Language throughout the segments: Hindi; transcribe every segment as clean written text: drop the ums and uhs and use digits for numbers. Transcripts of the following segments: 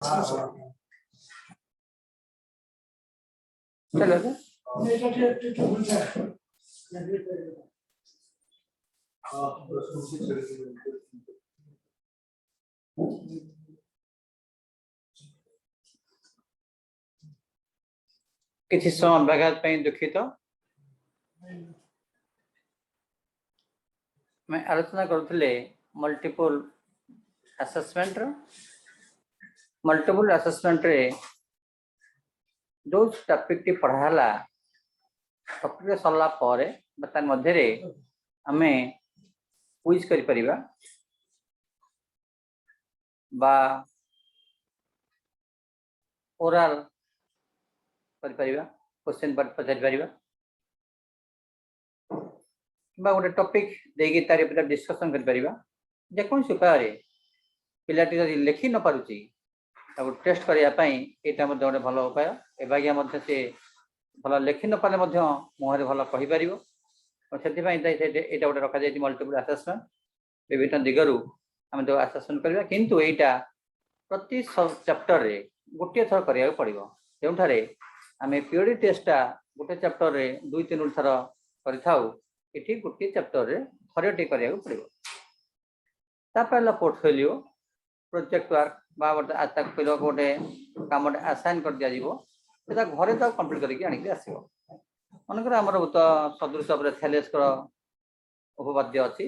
चलो किसी समय अभ्यास पे दुखित मैं आलोचना करुले मल्टीपल असेसमेंट रे जो टॉपिक टी पढ़ाला टॉपिक सरला पारे बर्तमान मध्य आमे क्विज करि परिबा बा ओरल करि परिबा क्वेश्चन पचारि परिबा बा गोटे टॉपिक देगी तारि ऊपर डिस्कशन करि परिबा जे कोन उपाय रे पिलाटी जदि लिखि न पारुची ताको टेस्ट करिया पई एटा मध्ये गोटे भलो उपाय एबागिया मध्ये से भलो लिखि न पाले मध्ये मोहरे भलो कहि परिबो और सेति पई एटा गोटे रखा जाय मल्टीपल असेसमेंट विभिन्न दिगरु हम तो असेसमेंट करबा किंतु एटा प्रति सब चैप्टर रे गोटे थर करिया पड़िबो जेउठारे आमे पीरियड टेस्टटा गोटे चैप्टर रे 2-3 थर करिथाउ एठी गोटे चैप्टर रे थरटे करिया पड़िबो ता पहला पोर्टफोलियो प्रोजेक्ट वर्क बा आता पिलो गोटे काम असाइन कर दिया जीवो सेटा घरे तो कंप्लीट करके आनिक आसीबो मनकर हमर तो सदृश पर थेलेस कर उपपाद्य अछि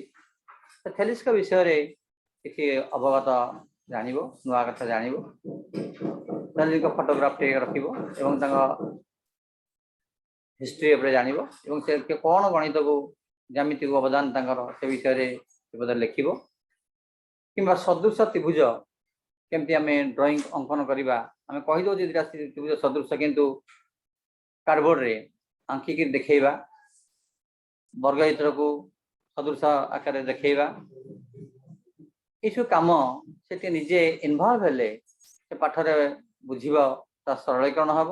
थेलिस का विषय रे किछि अवगत जानिबो नुआ कथा जानिबो थेलिस का फोटोग्राफ टे रखिबो एवं तंग हिस्ट्री रे जानिबो एवं से के कोन गणित को ज्यामिति को अवदान तंगर से विषय रे बदल लिखिबो किंबा सदृश त्रिभुज केमती आम ड्राइंग अंकन करवा आम कहीदे दुटा त्रिभुज सदृश किंतु कार्डबोर्ड रे आंकिक देखा वर्गचित्र को सदृश आकार देखा यू कम से निजे इनवल्व हेले से पाठरे बुझीब ता सरलीकरण हम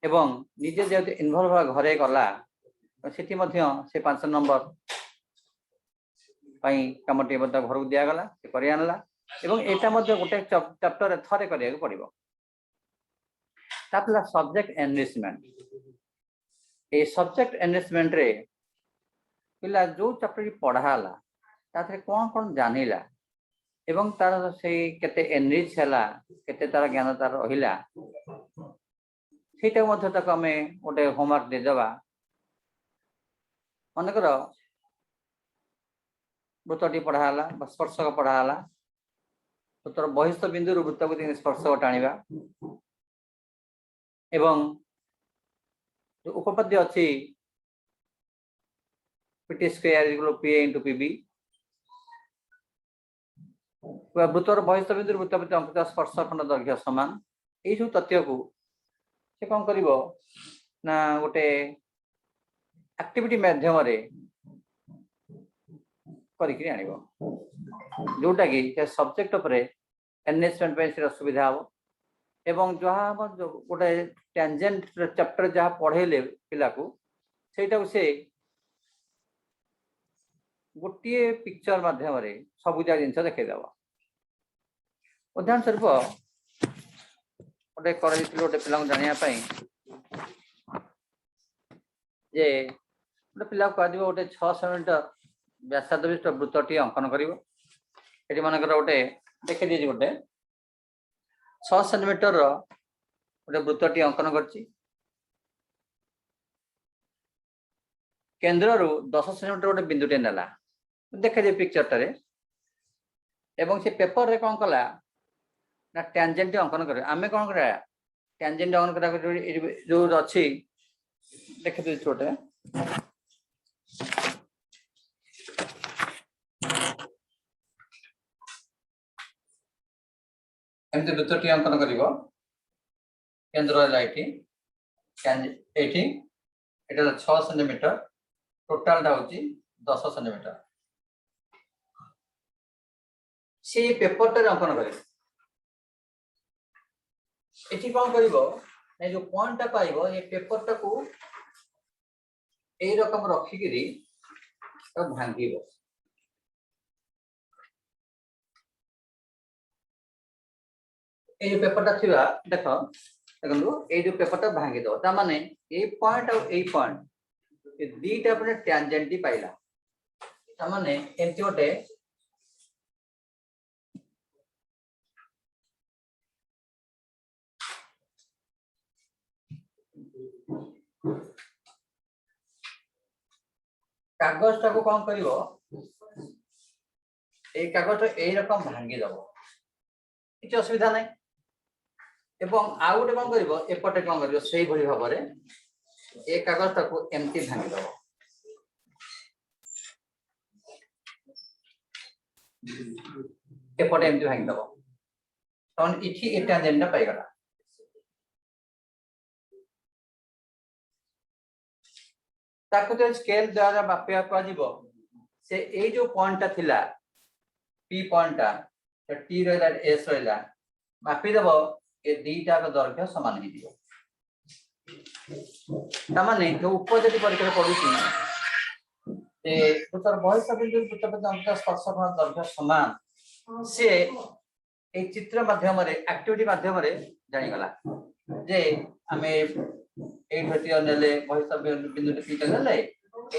एवं निजे जेहेतु इनवल्व घरे गला से 5 नंबर कमटी घर को दिगला से कर आनला एवं एटा मध्ये गोटे चैप्टर थरे करिया पड़िबो तापला सब्जेक्ट एनरिचमेंट ए सब्जेक्ट एनरिचमेंट रे पिला जो चैप्टर पढ़ाला ताथे कोन कोन जानिला एवं तार से केते एनरिच हैला केते तार ज्ञान तार रहिला सेटा मध्ये तक हमें गोटे होमवर्क दे देबा मनकर वृत्तटी पढ़ाला स्पर्शक पढ़ाला तो तोर बहिस्थ बिंदु वृत्त को स्पर्शक टाणीबा एवं जो उपपाद्य अच्छी PT square P into PB वृत्तर बहिस्थ बिंदु वृत्त प्रति अंकित स्पर्शखंड दैर्घ्य समान यही सब तथ्य को से कौन कर गोटे एक्टिविटी माध्यम जोटा कि सब्जेक्ट पर एनरिचमेंट पे सुविधा हम एवं जहाँ गोटे टेंजेंट चैप्टर जहाँ पढ़ेले पिला को सेटा से गोटे पिक्चर माध्यम सबुजा जिन देखा उदाहरण स्वरूप गोटे गोटे पिला जानापी जे गोटे पिला कह गोटे 600 मीटर व्यासार्ध विशिष्ट वृत्तटी अंकन कर मनकर गोटे देखी दीजिए गोटे 6 सेंटीमीटर गोटे वृत्तटी अंकन कर केन्द्र रु 10 सेंटीमीटर गोटे बिंदुटे नेला देखा दे पिक्चर टारे एवं से पेपर रे कौन कला ना टेंजेंट अंकन कर आमे कौन करा टेंजेंट अंकन करा जो अच्छी देखा दे छोटे एमती वृत्तटी अंकन कर केन्द्र लाइटी 6 सेंटीमीटर टोटाल हूँ 10 सेंटीमीटर से पेपर टे अंकन कर कौन कर जो पॉइंट टा पाइब ये पेपर टा को यही रकम रखिकी भांग ए जो पेपर ता थिबा देखो देखो ए जो पेपर ता भांगी दो ता माने ए पॉइंट और ए पॉइंट ए दीटा अपने टैंजेंट पाइला ता माने एमती गोटे कागज टाको कौन करिवो ए कागज ए रकम भांगी दबो किछ असुविधा नै एवं आउ गोटे कौन करिवो एपटे कौन करिवो सेही भली भाबरे ए कागज टाको एमती भांगी दबो एपटे एमती भांगी दबो तन इठी ए टैंजेंट पाई गला ताको तो स्केल द्वारा मापिया को जीवो से ए जो पॉइंट ता थिला पी पॉइंट ता टी रहला एस रहला मापी देबो ए दीटा का दैर्घ्य समान ही दियो ता माने जो ऊपर जति परीक्षा पडुची ए उतर बयस बिंदु पुस्तक अंक स्पर्श कोण दैर्घ्य समान से ए चित्र माध्यम रे एक्टिविटी माध्यम रे जानि गला जे हमें ए भतिया नेले बयस बिंदु पीटा नेले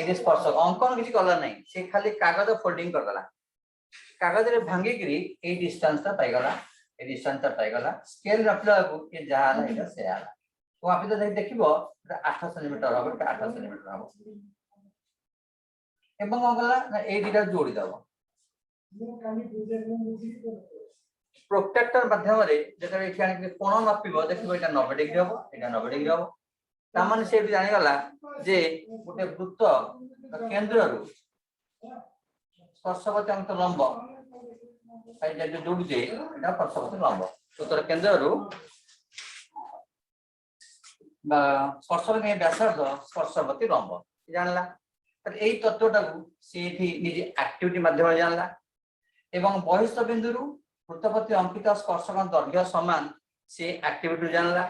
ए स्पर्श अंकन किछि कला नै से खाली कागज फोल्डिंग कर दला कागज रे भांगी गिरी ए डिस्टेंस ता पाई गला ए डिस्टेंस ता पाई गला स्केल रखला को के जहाला एटा से आला तो आप तो देखिबो 8 सेंटीमीटर हबो 8 सेंटीमीटर हबो एवं गला ए दिटा जोड़ी दबो प्रोट्रैक्टर माध्यम रे जेकर एठी आनि कोण मापिबो देखिबो एटा 90 डिग्री हबो एटा 90 डिग्री हबो तामान से भी जानि गला जे गोटे वृत्त केंद्र रु स्पर्शवती अंक लंब आई जे जोड़ी जे एटा स्पर्शवती लंब उत्तर केंद्र रु बा स्पर्शवती व्यासार्ध स्पर्शवती लंब जानला तर एई तत्वटा को सेठी निजे एक्टिविटी माध्यम जानला एवं बहिस्थ बिंदु रु वृत्तपति अंकित स्पर्शक दैर्घ्य समान से एक्टिविटी जानला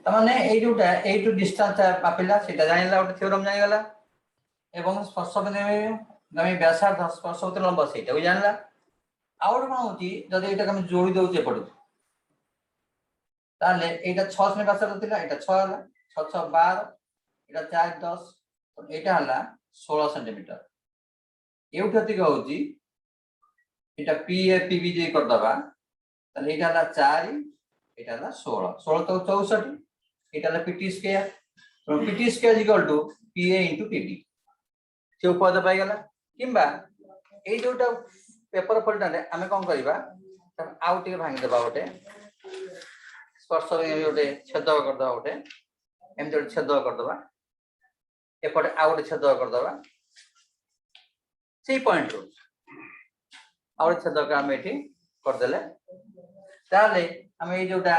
तमाने ए जोटा ए टू डिस्टेंस मापिला सेटा जानिला ओटे थ्योरम जानि गला एवं स्पर्शवती गमी व्यासार्ध स्पर्शवती लंब सेटा जानला आउट कोन होती जदि एटा हम जोड़ी दउचे पडु ताले एटा 6 से व्यासार्ध थिला एटा 6 हला 6 6 12 एटा 4 10 तो एटा हला 16 सेंटीमीटर एउठती का होती एटा पी ए पी बी जे कर दबा ताले एटा हला 4 एटा हला 16 16 तो 64 एटा हला पीटी स्क्वायर तो PT square equal to P A into PB से उपद पाई गला किंबा ए जोटा पेपर फोल्डर रे हमें कोन करबा आउट के भांगी देबा ओटे स्पर्श रे ओटे छेदक कर दबा ओटे एम जोटे छेदक कर दबा एपटे आउट छेदक कर दबा सी पॉइंट रो और छेदक हम एठी कर देले ताले हम ए जोटा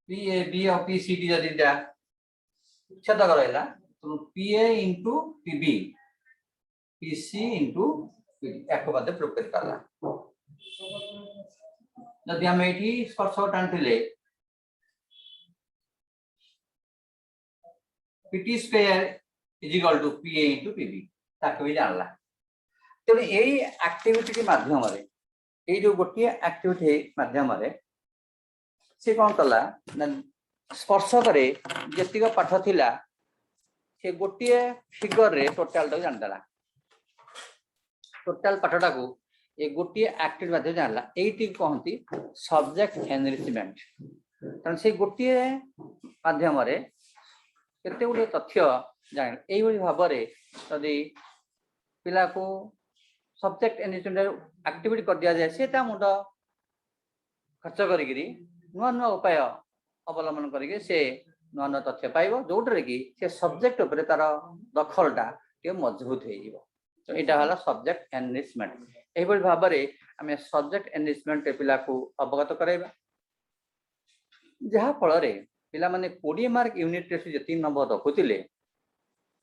पी ए बी और पी सी डी जदिटा छेदक रहला तो P A into P B P C into एक बादे प्रूफ कर करला जदि हम एठी स्पर्श टानथिले PT square is equal to P A into P B ताको भी जानला तो एई एक्टिविटी के माध्यम रे एई जो गोटी एक्टिविटी माध्यम रे से कोन कला स्पर्श करे जतिक पाठ थिला से गोटी फिगर रे टोटल तो जानला टोटल पाठटा को ए गोटी एक्टिविटी माध्यम जानला एटी कहंती सब्जेक्ट एनरिचमेंट तन से गोटी माध्यम रे केते गुडे तथ्य जान एई भाव में यदि पिला को सब्जेक्ट एनरिचमेंट एक्टिविटी कर दिया जाए से मुंड खर्च करी नुआ नुआ उपाय अवलंबन करके से नुआ नुआ तथ्य पाइब जोटे कि से सब्जेक्ट उपर तार दखलटा टे मजबूत हो तो यहाँ है सब्जेक्ट एनरिचमेंट यही भाव में आम सब्जेक्ट एनरिचमेंट पिला को अवगत कराइबा जहा फल पिला माने 20 मार्क यूनिट टेस्ट जी नंबर रखुले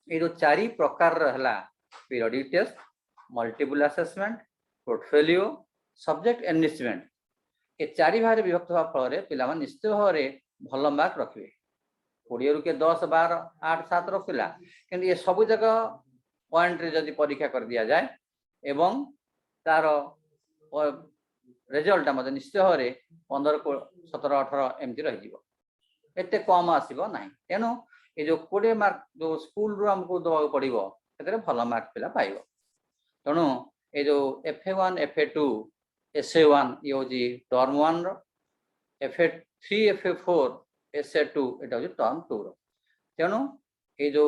ये 4 प्रकार periodic test multiple assessment portfolio subject enrichment ये 4 भाग विभक्त होगा फल पिला निश्चित भाव में भल मार्क रखिए 20 रु के 10 12 8 7 रखला कि ये सब जगह पॉइंट रे जदि परीक्षा कर दिया जाए एवं तार रिजल्ट मतलब निश्चित भाव में 15 17 18 एमती रही एत कम आसब ना तेणु ये जो 20 मार्क जो स्कूल रू आमको दवा पड़ो से भल मार्क पिला पाइब तेणु ये जो FA1 FA2 SA1 ये हूँ टर्म 1 FA3 FA4 SA2 यहाँ हूँ टर्म 2 तेणु ये जो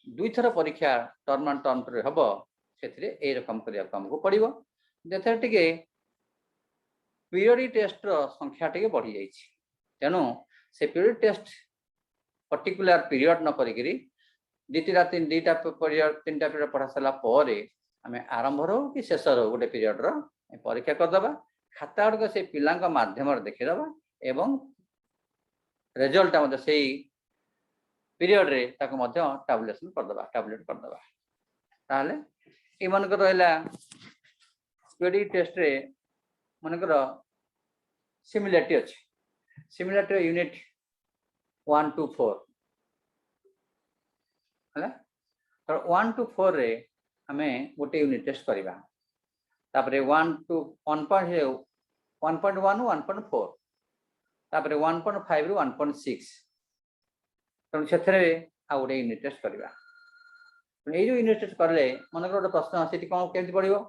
2 थर परीक्षा टर्म 1 टर्म 2 हम से रकम करने पड़ो जो टे पीरियडिक टेस्ट संख्या टे बढ़ी जाइए तेणु से पीरियड टेस्ट पर्टिकुलर पीरियड न करी दुटा पीरियड 3टा पीरियड पढ़ा सारा पर आम आरंभ रो कि शेष रो गोटे पीरियड परीक्षा करदे खाता गुड़क से पिला मध्यम देखीदे एवं रिजल्ट मतलब से पीरियड रे टैबुलेशन टैबलेट करदे ताहले ये मनकर रहा पीरियडिक टेस्ट रे मनकर सिमिलरिटी अच्छे सिमिलरिटी यूनिट 1 to 4 है 1 to 4 रे हमें गोटे यूनिट टेस्ट करवा तापरे 1 to 1.1 1.4 तापरे 1.5 रू 1.6 तेणु से आ गोटे यूनिट टेस्ट करवा ये जो यूनिट टेस्ट कले मन गोटे प्रश्न आसी कौन केमती पड़ो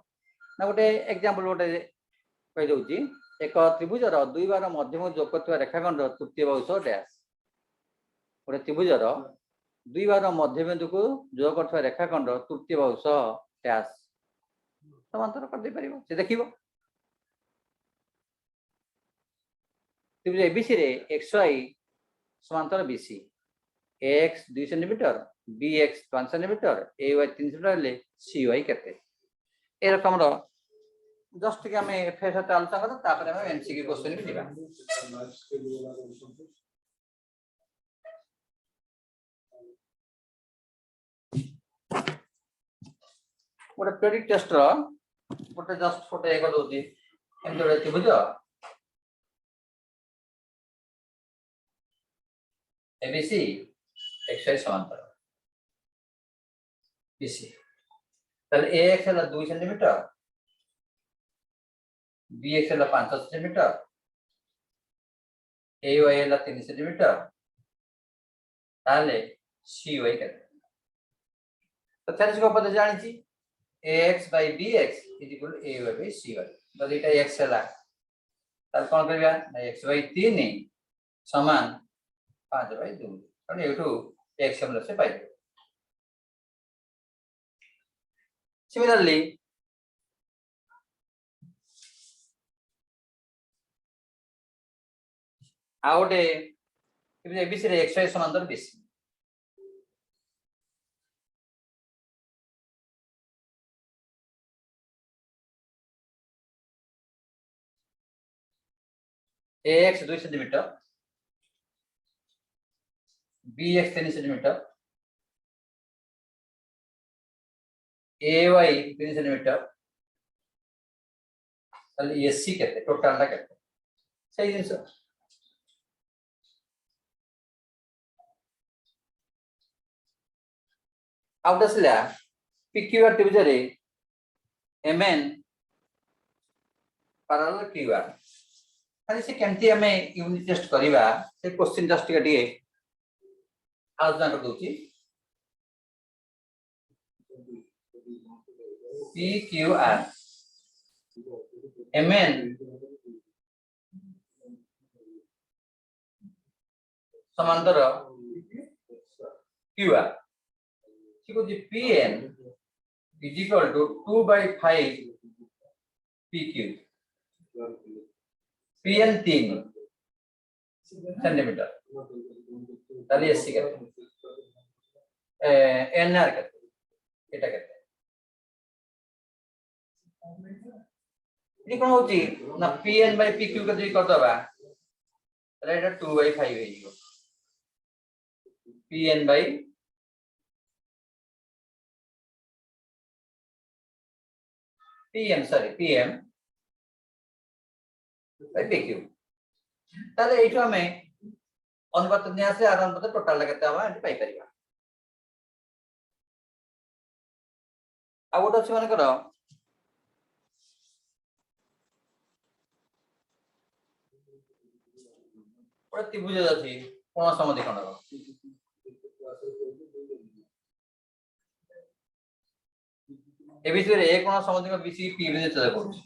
ना गोटे एग्जांपल गोटे कहीदे एक त्रिभुजर 2 बार मध्यम जोग कर रेखाखंड तृतीय बाहुस डैश गोटे त्रिभुजर 2 बार मध्य बिंदु को जोग कर रेखाखंड तृतीय बाहुस डैश समांतर कर पार से देख त्रिभुज एबीसी रे XY समांतर BC AX 2 centimetre BX 5 centimetre AY 3 centimetre CY केते ए रकम जस्ट कि हमें FA साथ आलोचना करते तापर हमें MCQ क्वेश्चन भी दिबा गोटे पीरियडिक टेस्ट रो गोटे जस्ट फोटो एक दोती एम जोड़े त्रिभुज ABC XY समांतर BC ताले AX है 2 सेंटीमीटर BX है 5 सेंटीमीटर AY है 3 सेंटीमीटर ताले CY केते तो तेरे को पता जानी छी AX by BX is equal to AY by CY तो एटा x है तार कोन करबा x by 3 समान 5 by 2 और एठू x हम से पाइ सिमिलरली आउटे एबीसी रे XY समांतर BC AX 2 centimetre BX 3 centimetre AY 3 centimetre ताले SC केते टोटल टा केते सही जिंस आउट असला PQR त्रिभुज रे MN पैरेलल QR खाली से केमती हमें यूनिट टेस्ट करवा से क्वेश्चन जस्ट टिके आलोचना कर दूची PQR MN समांतर QR Pn is equal to 2/5 PQ. Pn 3 centimetre ताली एससी करते एनआर करते এটা करते ये कोन होची ना Pn by PQ के যদি কত বা তাহলে এটা 2/5 হয়ে যাবে Pn by PM by PQ তাহলে এইটা আমি অনুপাত নিয়ে আসে আর অনুপাত টোটাল লাগাতে আমরা এটি পাই পারিবা ଆଉ ଗୋଟେ ଅଛି ମାନେ କର ଗୋଟେ ତ୍ରିଭୁଜ ଅଛି କୋଣ ସମଦ୍ବିଖଣ୍ଡକ ଏ ଭିତରେ ଏ କୋଣ ସମଦ୍ବିଖଣ୍ଡକ BC P ରେ ଚେଷ୍ଟା କରୁଛି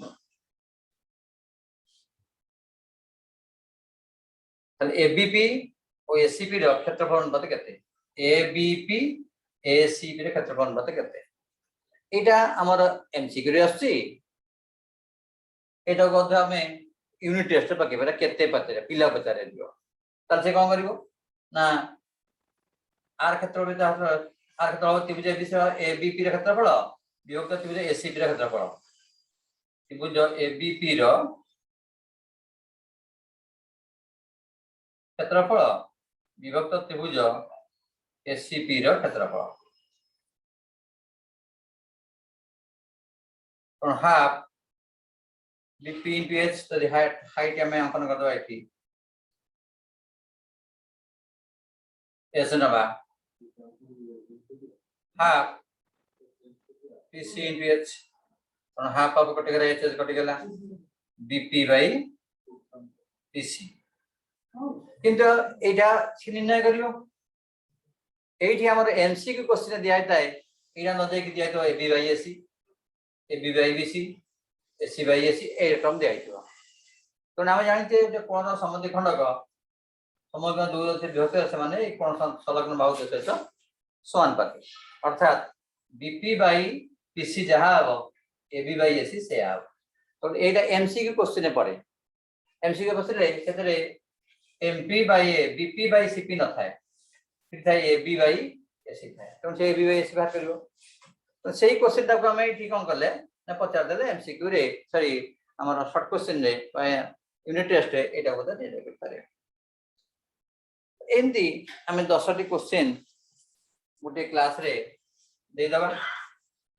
তাহলে ABP ও ACP ର ক্ষেত্রফল অনুপাত কেতে ABP ACP ର ক্ষেত্রফল অনুপাত কেতে এটা আমার MCQ রে আসছে এটা কথা আমি ইউনিট টেস্ট পকেবা এটা কেতে পচারে পিলা পচারে দিও তাহলে সে কোন করিব না আর ক্ষেত্রফল আর ক্ষেত্রফল ত্রিভুজ ABP র ক্ষেত্রফল বিভক্ত ত্রিভুজ ACP র ক্ষেত্রফল ত্রিভুজ ABP র क्षेत्रफल विभक्त त्रिभुज SCP ର क्षेत्रफल और हाफ BP into H तो हाइट में अंकन कर दो थी ऐसे नवा हाफ PC into H और हाफ ऑफ कट गला H कट गला BP by PC কিন্তু এটা নির্ণয় করিব এইটি আমার এমসিকিউ কোশ্চেন দিয়া যায় এটা ন দেই কি দিয়া তো AB by AC AB by BC AC by AC এরকম দিয়া যাইতো তো আমি জানিতে যে কোন সমদ্বিখণ্ডক সমগ্র দুই আছে বিভক্ত আছে মানে এই কোন সংলগ্ন বাহু সহিত সমানুপাতিক অর্থাৎ BP by PC যাহা হবে AB by AC সে হবে তো এইটা এমসিকিউ কোশ্চেনে পড়ে এমসিকিউ কোশ্চেনে ক্ষেত্রে MP by A BP by CP न थाए फिर थाए AB by AC थाए तो से AB by AC बाहर करियो तो सेही क्वेश्चन टाको हम एठी कोन करले ना पचार देले MCQ रे सॉरी हमर शॉर्ट क्वेश्चन रे यूनिट टेस्ट रे एटा बता दे दे पारे एमदी हमें 10 टी क्वेश्चन गोटे क्लास रे दे दबा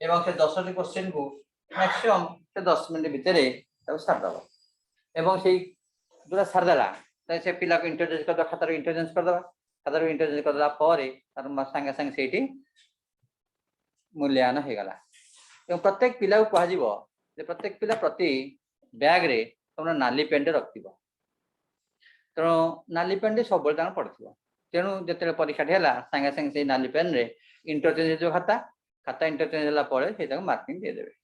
एवं से 10 टी क्वेश्चन को मैक्सिमम से 10 मिनिट भितरे ताको स्टार्ट दबा एवं सेही दुरा सार देला से पिला को इंट्रोड्यूस कर दो खाता रो इंट्रोड्यूस कर दो खाता रो इंट्रोड्यूस कर दला पारे तार संगे संगे सेठी मूल्यांकन हे गला एवं प्रत्येक पिला को कह जीवो जे प्रत्येक पिला प्रति बैग रे तमरा नाली पेन रखिबो तो नाली पेन सब बल तान पड़थिबो तेनु जते परीक्षा हेला संगे संगे से नाली पेन रे इंटरचेंज जो खाता खाता इंटरचेंज होला परे सेटा को मार्किंग दे देबे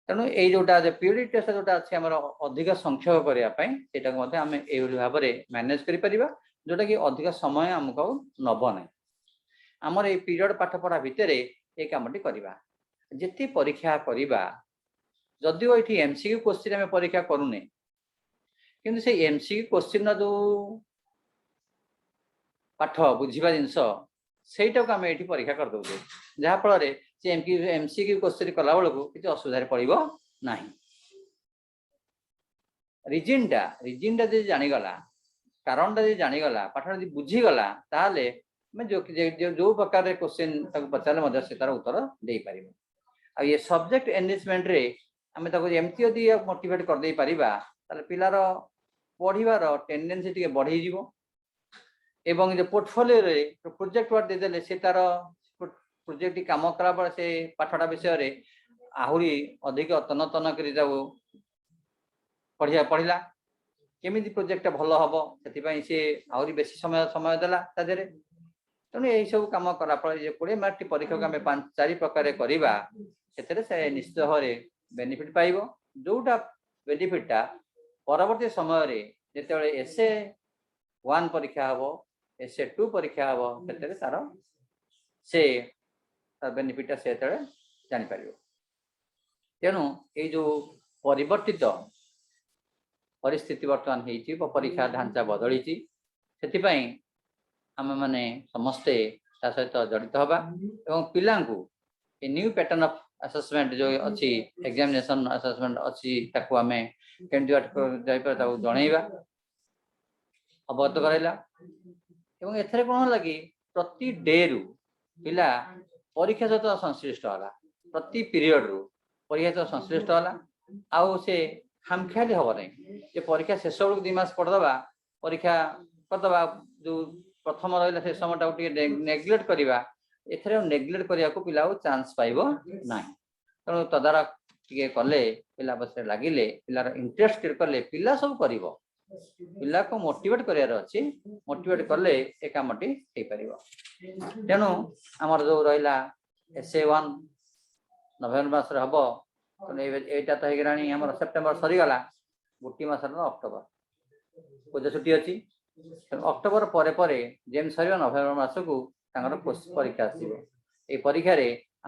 तेणु ये जोटा प्यूरिटी टेस्ट जोटा अच्छे आम अधिक संक्षेप करने सेटा को आम ये भाव में मैनेज कर जोटा कि अधिक समय आमको नब ना आमर ये पीरियड पाठ पढ़ा भितर ये कमटी करवा जिते परीक्षा करवा जदिव ये MCQ क्वेश्चन आम परीक्षा करूने किंतु से MCQ क्वेश्चन जो पाठ बुझा जिनस सेटा को आम ये परीक्षा करदे जहाँफल से MCQ क्वेश्चन कला बेलू किसी असुविधा पड़ो ना रिजिनटा जो जानीगला कारण जो जानीगला पाठ जो बुझीगला ताले जो प्रकार क्वेश्चन पचारे से तार उत्तर दे पार आ ये सब्जेक्ट एनरिचमेंट रे आम एमती यदि मोटिवेट करदे पारिबा ताले पिलार पढ़िबार टेंडेंसी टिके बढ़ी जीवो एवं जो पोर्टफोलियो रे प्रोजेक्ट वर्क देदेले से तार प्रोजेक्ट काम कला बेले से पाठटा विषय रे आहुरी अधिक तन तन करी पढ़ला केमी प्रोजेक्ट भल हम से आहरी बेसी समय देला तादेरे तेणु यही सब कम कला 20 मार्क परीक्षा को आम 4 प्रकार करवा से निश्चित भाव में बेनिफिट पाइब जोटा बेनिफिटा परवर्ती समय रे जिते एसे 1 परीक्षा हम SA2 परीक्षा हम से तार से बेनिफिट से जापर तेणु ये जो परिवर्तित परिस्थिति बर्तमान हो परीक्षा ढांचा बदली से आम मैंने समस्ते सहित जड़ित हवा एवं पिला न्यू पैटर्न ऑफ असेसमेंट जो अच्छी एग्जामिनेशन असेसमेंट अच्छी आम केमती जनइबा अवगत कराइला एवं एथरे कौन है कि प्रति डे रु पिला परीक्षा सहित संश्लिष्ट है प्रति पीरियड रु परीक्षा सहित संश्लिष्ट है आउ से खामखियाली हम नहीं जे परीक्षा शेष बेलू 2 मास पढ़दबा परीक्षा करदबा जो प्रथम रहा से समय नेग्लेक्ट करवा एथरे नेग्लेक्ट करने को पिला चांस पाइब ना तेणु तदारख टे कले पिला बस लगिले पिलार इंटरेस्ट कले पिला सब कर पिला को मोटिवेट करार अच्छी मोटिवेट कले ए कामटी हो पार तेणु आमर जो रहा SA1 नवेम्बर मास हम यहाँ तो होगा सेप्टेम्बर सरीगला गोटी मस अक्टोबर पूजा छुट्टी अच्छी अक्टोबर पर जेम सर नवेम्बर मास को परीक्षा आसो ये परीक्षा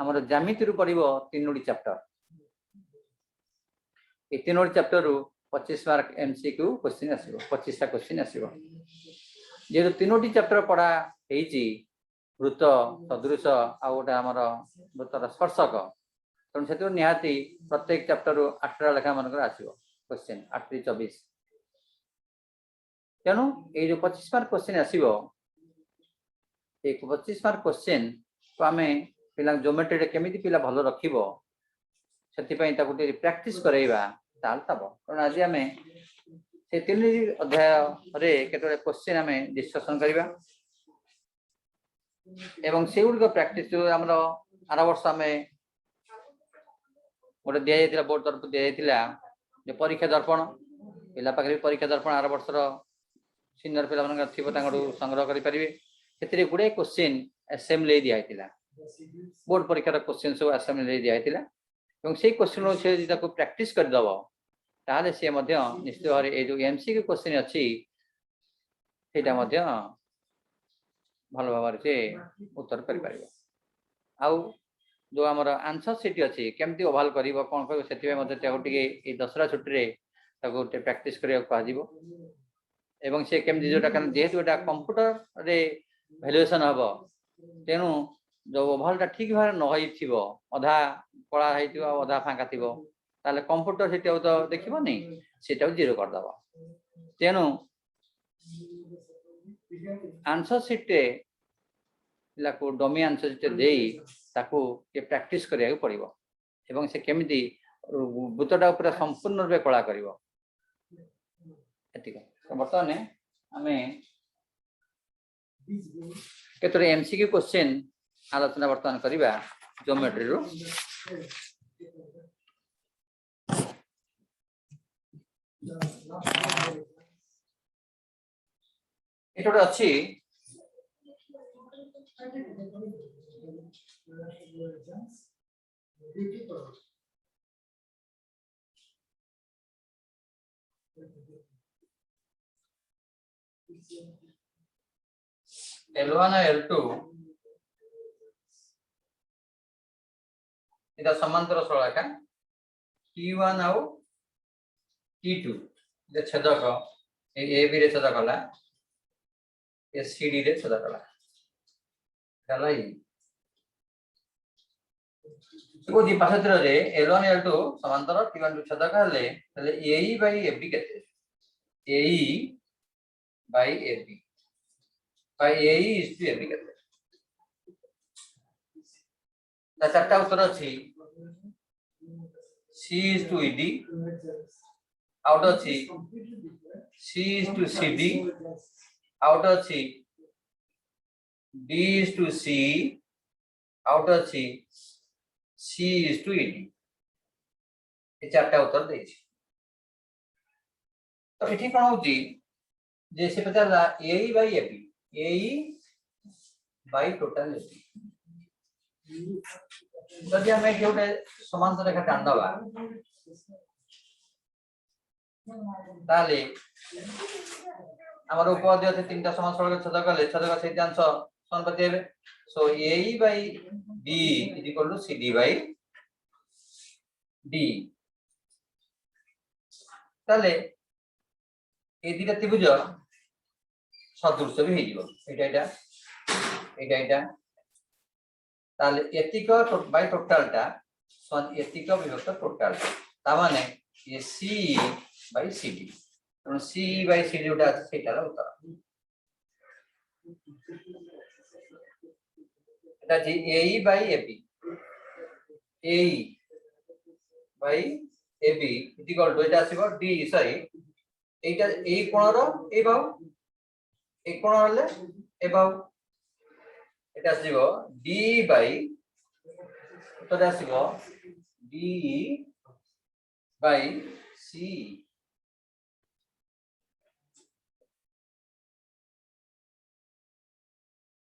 आमर ज्यामिति रू पड़ो 3टी चैप्टर ये 3टी चैप्टर रू 25 मार्क MCQ क्वेश्चन आसो 25टा क्वेश्चन आसो जेहतु 3टी चैप्टर पढ़ा वृत्त सदृश आउ गोटे आमर वृत्तर स्पर्शक तेणु से निहाती प्रत्येक चैप्टर रू 8टा लेखा मन आसो क्वेश्चन 8 × 24 तेणु ये जो 25 मार्क क्वेश्चन आसो एक 25 मार्क क्वेश्चन को आम पिला ज्योमेट्री केमी पिला भल रख से प्रैक्टिस करवा कारण आज आम से 3 अध्याय केतरे क्वेश्चन आम डिस्कसन करवा एवं से गुड़ प्रैक्टिस जो आम आर वर्ष आम गोटे दि जाता बोर्ड तरफ दि जाता परीक्षा दर्पण पिला पाखे परीक्षा दर्पण आर वर्षर सीनियर पिला थी संग्रह करेंगे से गुड़े क्वेश्चन असेंबली दिखाई बोर्ड परीक्षार क्वेश्चन सब असेंबली दिखाई से क्वेश्चन से प्रैक्टिस करदेव ताहले सी निश्चित भाव ये जो MCQ क्वेश्चन अच्छी भल भाव से उत्तर कर जो आमर आंसर सीट अच्छी केमती ओभाल कर कौन कह से दसरा छुट्टी गोटे प्रैक्टिस करने एवं से केमती जोटा कारण जेहेतु कंप्यूटर रे भैल्युएसन हम तेणु जो ओभालटा ठीक भाव नई अधा कला अधा फाँका थी ताले कंप्यूटर से तो देखनी से 0 करदे तेणु आंसर सीट पिला को dummy answer sheet they practice करिया पड़ो एवं से केमिति बुतटा पूरा संपूर्ण रूप कला कर बर्तमान आम केतरे MCQ क्वेश्चन आलोचना बर्तमान करवा ज्योमेट्री रू ये अच्छी L1 और L2 इधर समांतर सलाखा T1 और T2 इधर छेदक AB रे छेदक कला CD रे छेदक कला कला ही को दी पाठत्र रे L1 L2 समांतर T1 रो छेदक हले तले AE by AB केते AE by AB by AE is to AB केते ता चारटा उत्तर अछि C is to ED out अछि C is to CD out अछि D is to C out अछि C is to ED ये चारटा उत्तर दे तो एठी कोन होची जे से पचाला AE by AB AE by total AB जदि हमें गोटे समांतर रेखा टांडवा ताले ଆମର ଉପପାଦ୍ୟ ଅଛି ତିନିଟା ସମାନ ଷୋଳକ ଛେଦ କଲେ ଛେଦକ ସିଦ୍ଧାନ୍ତ ସମାনুପାତି ହେବେ। So AE by B is equal to CD by D। তাহলে এই দুইটা ত্রিভুজ সদৃশ্য भी ହେଇଯିବ এইটা তাহলে এতিক বাই টোটালটা এতিক বিভক্ত টোটাল তার মানে সি বাই সিডি কারণ সি বাই সিডি ওটা আছে সেটার উত্তর এটা আছে এই বাই এবি এই বাই এবি ইকুয়াল টু এটা আসিব ডি সরি এইটা এই কোণর এই বাহু এই কোণ হলে এই বাহু এটা আসিব ডি বাই এটা আসিব ডি বাই সি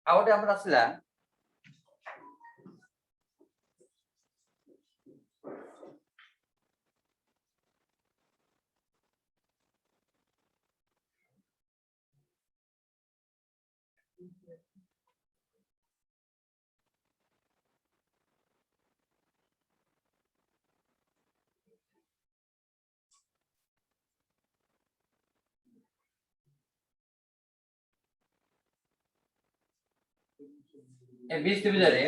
আউটে আমরা আসলা ए 20 ত্রিভুজরে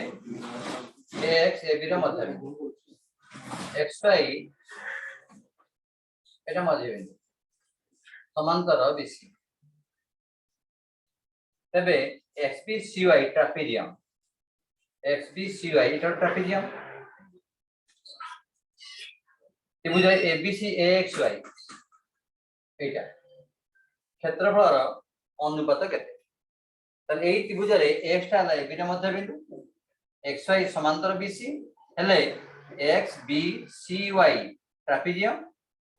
x ab ର ମଧ୍ୟବିନ୍ଦୁ xy এটা ମଧ୍ୟବିন্দু সমান্তর BC তবে xbcy ট্রাপিজিয়াম xbcy এটা ট্রাপিজিয়াম ত্রিভুজ abc axy এটা ক্ষেত্রফলর অনুপাত কেতে তাহলে এই ত্রিভুজরে x টা হলো ab র মধ্যবিন্দু xy সমান্তর BC হলে xbcy ট্রাপিজিয়াম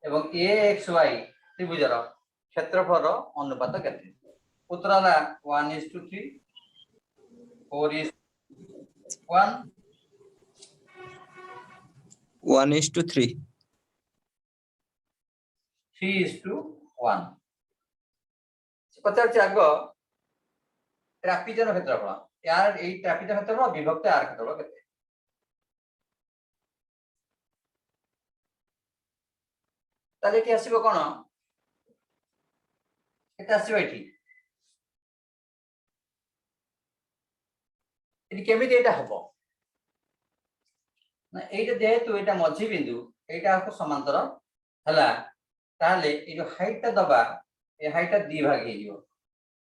এবং axy ত্রিভুজর ক্ষেত্রফলর অনুপাত কেতে উত্তর হলো 1:3 4:1 1:3 3:1 পচারছি আগ ট্রাপিজর ক্ষেত্রফল यार এই ট্রাপিজর ক্ষেত্রফল বিভক্ত আর ক্ষেত্রফল কেতে তাহলে কি আসিব কোন এটা আসিব এটি কেমিতি এটা হবো না এইটা যেহেতু এটা মঝি বিন্দু এইটা হচ্ছে সমান্তর হলা তাহলে এই যে হাইটটা দবা এই হাইটটা দুই ভাগ হয়ে যাব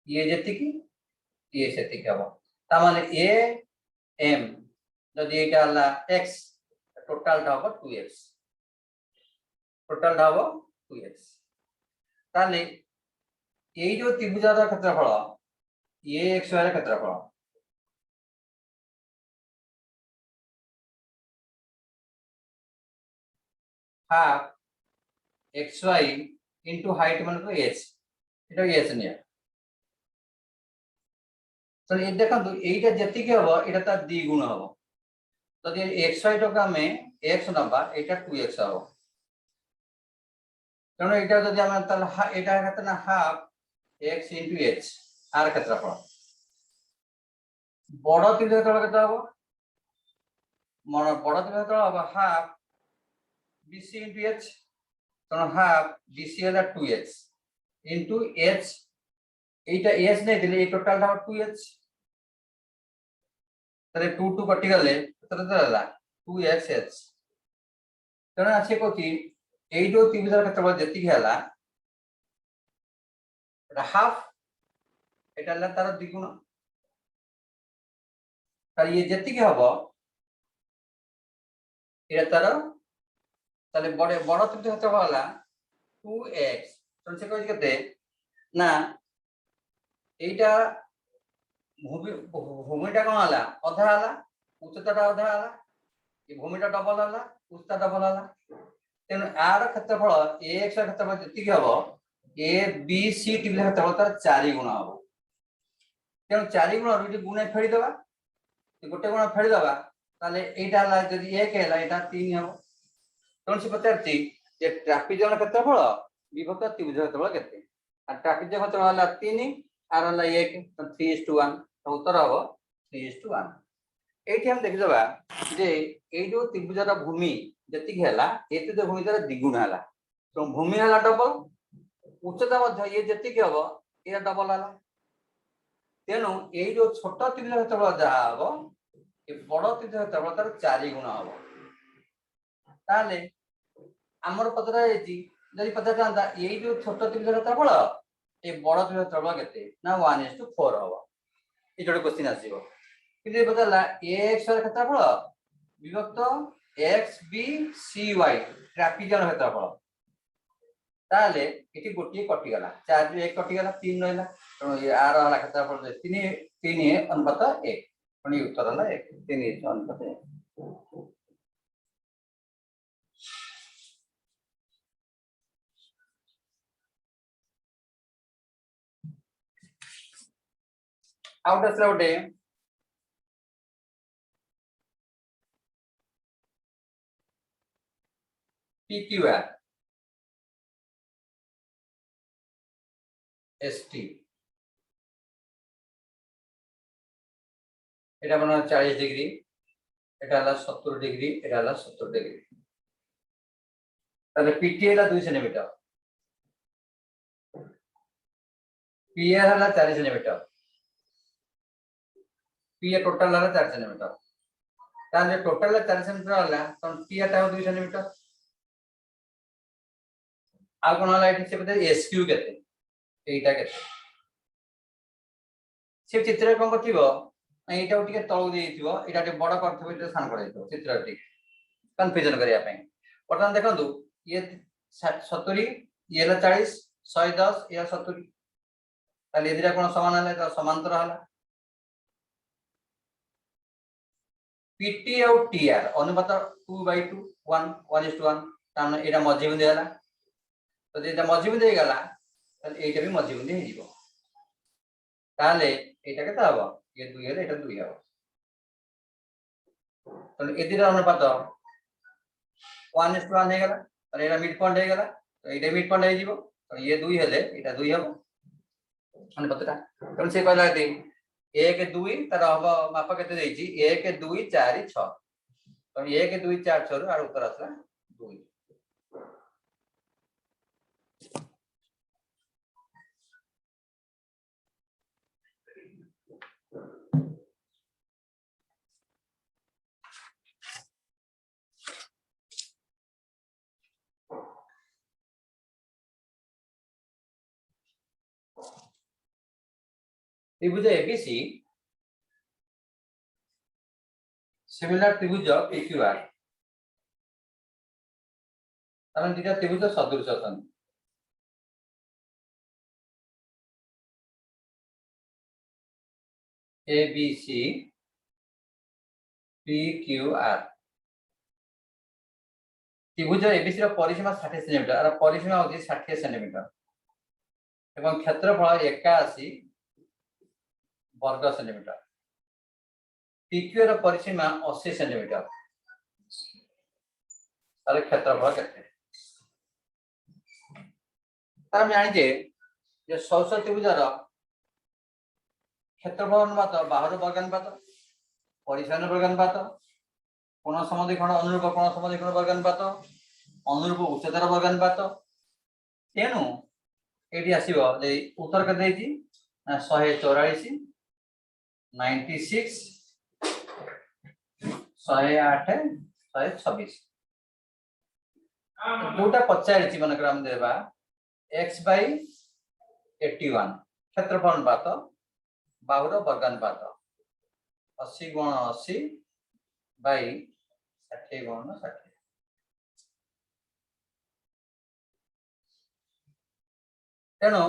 ইয়ে যেতিকি ইয়ে সেতিকি হবো তার মানে এ এম যদি এটা হলা এক্স টোটালটা হবে 2x টোটালটা হবে 2x তাহলে এই যে ত্রিভুজের ক্ষেত্রফল এ এক্স ওয়াই এর ক্ষেত্রফল half xy into height মানে তো h এটা h নিয়ে তাহলে এই দেখুন এইটা যেতিকি হবে এটা তার দ্বিগুণ হবে যদি xy টাকে আমি x নাম্বার এটা 2x হবে কারণ এটা যদি আমরা তাহলে এটা ক্ষেত্রে না হাফ x into h আর ক্ষেত্রফল বড় ত্রিভুজের ক্ষেত্রফল কত হবে বড় ত্রিভুজের ক্ষেত্রফল হবে হাফ bc into h কারণ হাফ bc হলো 2x into h এইটা h নেই দিলে এই টোটালটা হবে 2h তাহলে 2 2 কাটি গেলে কত দাঁড়ালা 2xh কারণ আছে কি এই যে ত্রিভুজের ক্ষেত্রফল যেতিকি হলা এটা হাফ এটা হলো তার দ্বিগুণ তাহলে এই যেতিকি হবে এটা তার তাহলে বড় ত্রিভুজের ক্ষেত্রফল হলা 2x তাহলে সে কই কেতে না এইটা ভূমিটা কোন হলা অধা হলা উচ্চতাটা অধা হলা এই ভূমিটা ডবল হলা উচ্চতা ডবল হলা তেন আর ক্ষেত্রফল ax এর ক্ষেত্রফল যেতিকি হবে a b c ত্রিভুজের ক্ষেত্রফল তার 4 গুণ হবে তেন 4 গুণ যদি গুণে ফেরি দেবা গোটে গুণ ফেরি দেবা তাহলে এইটা হলা যদি 1 হলা এটা 3 হবে তখন সে পচারছি যে ট্রাপিজয়ের ক্ষেত্রফল বিভক্ত ত্রিভুজের ক্ষেত্রফল কেতে ट्रापेजियम क्षेत्रफल वाला 3 आर वाला 1 तो 3:1 तो उत्तर हो 3:1 एठी हम देखि दबा जे ए जो त्रिभुजर भूमि जति हेला एते जो भूमि द्वारा द्विगुण हला तो भूमि हला डबल उच्चता मध्य ये जति के हबो ये डबल हला तेनु ए जो छोट त्रिभुज क्षेत्रफल जहा हबो ए बड़ त्रिभुज क्षेत्रफल तार 4 गुण हबो ताले हमर पदरा एजी जदि पता जानता ये जो छोट त्रिभुज क्षेत्रफल ए बड़ त्रिभुज क्षेत्रफल केते ना 1:4 हबो ए जोडे क्वेश्चन आसीबो किले बदला ax ର क्षेत्रफल विभक्त xbcy ट्रापेजियम क्षेत्रफल ताले एटी गोटी कटि गला 4 जो 1 कटि गला 3 रहला तो ये आर वाला क्षेत्रफल 3 अनुपात 1 पनि उत्तर होला 1 3 अनुपात 1 आउट असला उडे PQR ST এটা মানে 40 ডিগ্রি এটা হলো 70 ডিগ্রি এটা হলো 70 ডিগ্রি তাহলে PT হলো 2 সেমি PR হলো 4 সেমি PA टोटल हला 4 सेमी ताले टोटल 4 सेमी हला तो PR टा 2 सेमी आ कोन हला एटी से बते SQ केते एटा केते से चित्र कोन करथिबो एटा टिके तळु देइथिबो एटा टे बड़ करथिबो एटा स्थान करैतो चित्र टी कंफ्यूजन करिया पई वर्तमान देखंतु ये 70 ये 40 110 ये 70 ताले एदिरा कोन समान हला तो समांतर हला PT और TR अनुपात 2/2 1:1 ताने एटा मझी बिंदु हला तो जेटा मझी बिंदु गला ताले एटा भी मझी बिंदु हे जिवो ताले एटा केता हबो ये 2 हेले एटा 2 हबो तो एदिरा अनुपात 1:1 हे गला और एटा मिड पॉइंट हे गला तो एटा मिड पॉइंट हे जिवो तो ये 2 हेले एटा 2 हबो अनुपातटा तो से कहला दे 1 2 तार हबो माप केते देइची 1 2 4 6 तो 1 2 4 6 आर उत्तर आसला 2 त्रिभुज एबीसी सिमिलर त्रिभुज PQR तारन दिटा त्रिभुज सदृश अछन ABC PQR त्रिभुज एबीसी रो परिसीमा 60 सेमी और परिसीमा होची 60 सेमी एवं क्षेत्रफल 81 वर्ग सेंटीमीटर PQ रो परिसीमा 80 सेंटीमीटर ताले क्षेत्रफल केते तार जानि जे सौस त्रिभुजर क्षेत्रफल अनुपात बाहुर वर्ग अनुपात परिसीमा वर्ग अनुपात कोण समद्विखंड अनुरूप कोण समद्विखंड वर्ग अनुपात अनुरूप उच्चतार वर्ग अनुपात तेनु एटी आसीबो जे उत्तर के देइची 144 96 108 126 जोटा पचारिची मन ग्राम देबा x/81 क्षेत्रफल अनुपात बाहुर वर्ग अनुपात 80 गुण 80 बाई 60 गुण 60 तेणु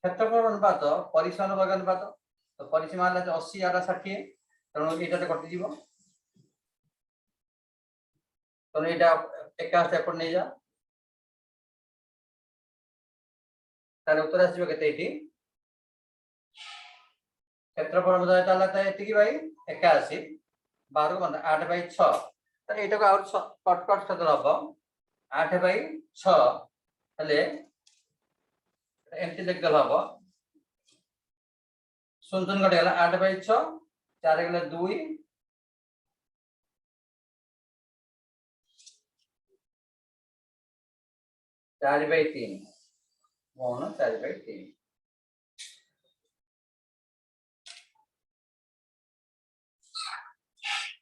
क्षेत्रफल अनुपात परिसीमा वर्ग अनुपात तो परिसीमा 80 आर 60 तेणु एटा कटि जीवो तो एटा 51 एपट नै जा तार उत्तर आसीबो केते एटी क्षेत्रफल अनुपात ताला त एतिकी भाई 81 12 को 8/6 तो एटा को और कट कट क्षेत्र हबो 8/6 हले एमती देखदल हम शून शून कटिगला 8/6 4 गला 2 4/3 मौन 4/3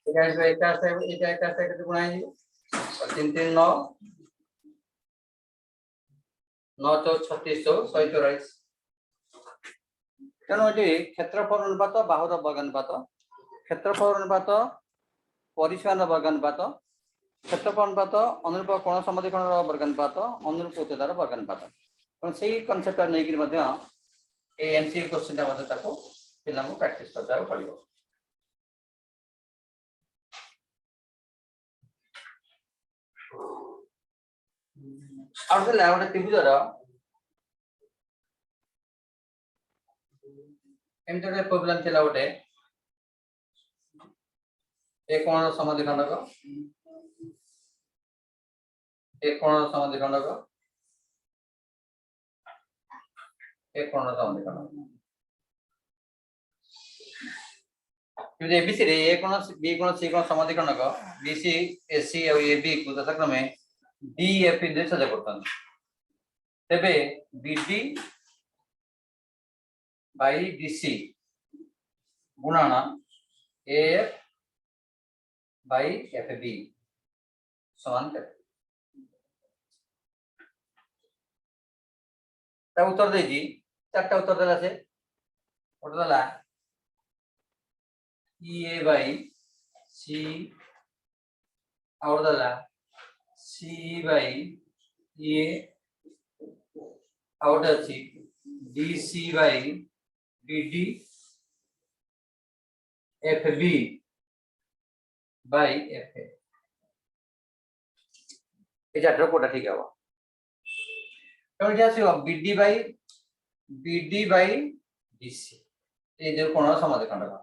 এটা কেତେ গুণা ହେଇଯିବ 3 3 9 9 36 144 ତେଣୁ ଏଠି କ୍ଷେତ୍ରଫଳ ଅନୁପାତ ବାହୁର ବର୍ଗାନୁପାତ କ୍ଷେତ୍ରଫଳ ଅନୁପାତ ପରିସୀମାର ବର୍ଗାନୁପାତ କ୍ଷେତ୍ରଫଳ ଅନୁପାତ ଅନୁରୂପ କୋଣ ସମଦ୍ବିଖଣ୍ଡର ବର୍ଗାନୁପାତ ଅନୁରୂପ ଉଚ୍ଚତାର ବର୍ଗାନୁପାତ ତେଣୁ ସେଇ କନସେପ୍ଟ ନେଇକି ମଧ୍ୟ ଏ एमसीक्यू क्वेश्चनଟା ମଧ୍ୟ ତାକୁ ପିଲାଙ୍କୁ ପ୍ରାକ୍ଟିସ କରିବାକୁ ପଡ଼ିବ। ଆଉ ଥିଲା ଗୋଟେ ତ୍ରିଭୁଜର एमती गोटे प्रोब्लेम थिला गोटे ए कोण समद्विखंडक ए कोण समद्विखंडक ए कोण समद्विखंडक क्योंकि एबीसी रे ए कोण बी कोण सी कोण समद्विखंडक बीसी एसी और एबी को यथाक्रमे डीएफ निर्देश करतन तबे बीडी by DC गुणन AF by FB समान करते ता उत्तर देजी चारटा उत्तर देला से उठ देला EA by C और देला CE by EA और अछि DC by BD FB by FA ये चार्ट कोटा ठीक है वो तो क्या सी BD by DC ये जो कोण समद्विखंडक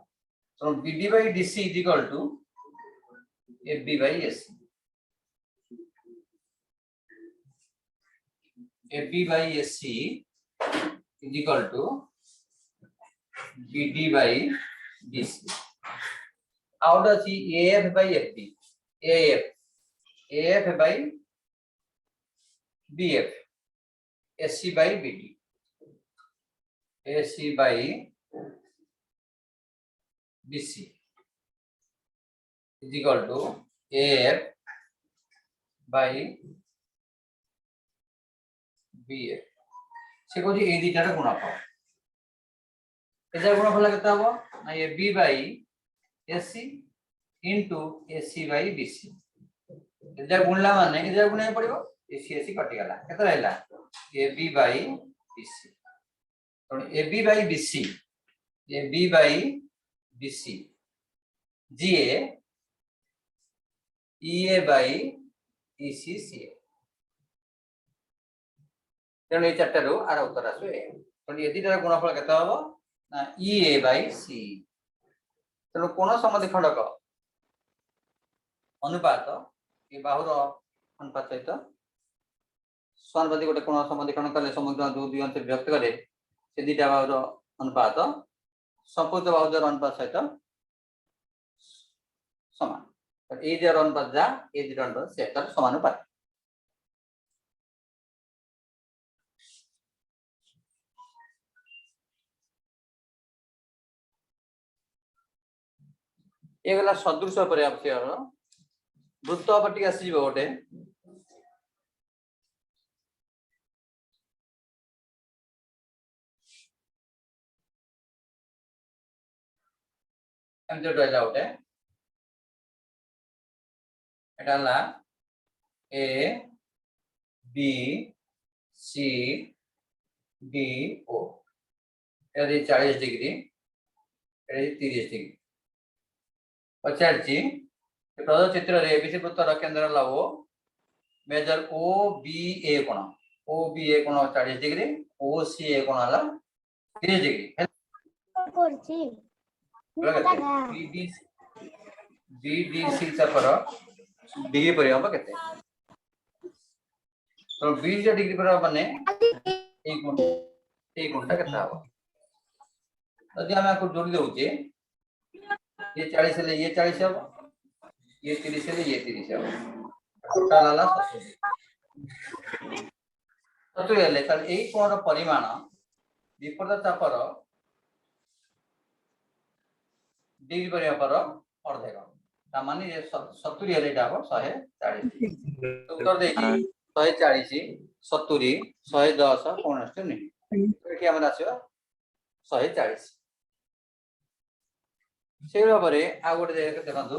तो BD by DC is equal to FB by AC FB by AC is equal to BD by DC out of AF by FB AF by BF SC by BD AC by BC is equal to AF by BF से को जी ए दीटा रा गुणफल एजा गुणफल केते हबो ना A B by AC into AC by BC एजा गुणला माने एजा गुणे पड़िबो एसी एसी कटि गला केते रहला ए बी बाय बीसी तो A B by BC GA EA by EC C तेणु ये चार्ट रू आर उत्तर आसो ए दुटार गुणफल केते हबो ना EA बाय C तेणु कोण समद्विखंडक अनुपात ये बाहुर अनुपात सहित समानुपाती गोटे कोण समद्विखंडक कले समुद्र दुई अंश विभक्त करे से दुटा बाहुर अनुपात संपूर्ण बाहुर अनुपात सहित समान ए दुटार अनुपात जा ए दुटार अनुपात से तार समानुपात ये गला सदृश पर वृत्त पट्टी आसी गोटे एमती रहा गोटे एटा A B C D O 40 degree 30 degree पचारची प्रदत्त चित्र रे एबीसी वृत्तर केंद्र ला ओ मेजर ओ बी ए कोण 40 डिग्री ओ सी ए कोण ला 30 डिग्री करची बी डी सी पर डिग्री पर हम केते तो 20 डिग्री पर माने ए कोण ये कोणटा केता हो यदि हम आपको जोड़ी दउचे ये 40 हेले ये 40 हो ये 30 हेले ये 30 हो टोटल आला 70 70 हेले ताल एई कोणर परिमाण विपरीत चापर डिग्री परिमाण पर अर्धेक ता माने ये 70 हेले डाबो 140 उत्तर देकी 140 70 110 कोणस्ट नहीं तो एठी हमर आसीबा 140 से भाबरे आ गोटे देखंतु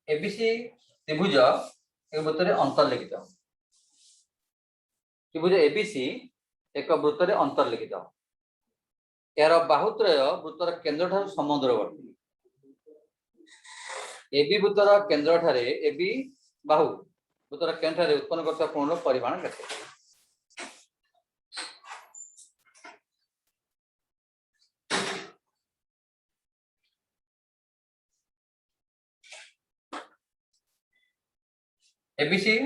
एबीसी त्रिभुज एक वृत्त रे अंतर्लिखित त्रिभुज एबीसी एक वृत्त रे अंतर्लिखित यार बाहुत्रय वृत्तर केंद्र ठार समुद्रवर्ती एबी वृत्तर केंद्र ठारे एबी बाहु वृत्तर केंद्र ठारे उत्पन्न करता कोणर परिमाण केते एबीसी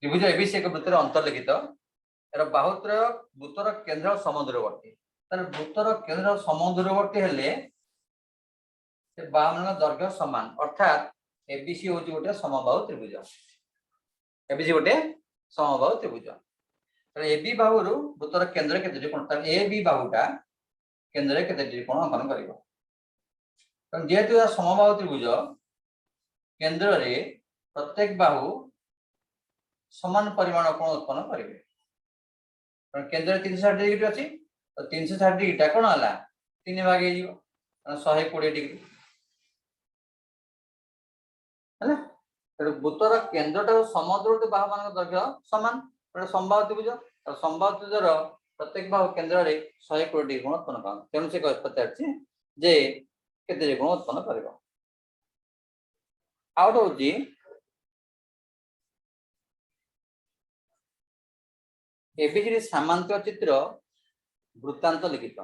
त्रिभुज एबीसी एक वृत्तर अंतर्लिखित यार बाहुत्रय वृत्तर केंद्र समुद्रवर्ती तार वृत्तर केंद्र समुद्रवर्ती हेले से बाहुन दैर्घ्य समान अर्थात एबीसी होची गोटे समबाहु त्रिभुज एबीसी गोटे समबाहु त्रिभुज तार एबी बाहुरु वृत्तर केंद्र केते त्रिकोण तार एबी बाहुटा केंद्र केते त्रिकोण अंकन करिवो कारण जेहेतु समबाहु त्रिभुज केंद्र रे प्रत्येक बाहु समान परिमाण कोण उत्पन्न करिवे कारण केंद्र 360 डिग्री अछि तो 360 डिग्री टा कोन हला 3 भाग हे जिवो 120 डिग्री है वृत्तर केंद्रटा समुद्र बाहु मान दैर्घ्य समान समबाहु त्रिभुज समबाहु त्रिभुजर प्रत्येक बाहु केंद्र रे 120 डिग्री कोण उत्पन्न करन तेनु से पचारछि जे केते कोण उत्पन्न करबो आउट होची एबीसी सामांतर चित्र वृत्तांत लिखित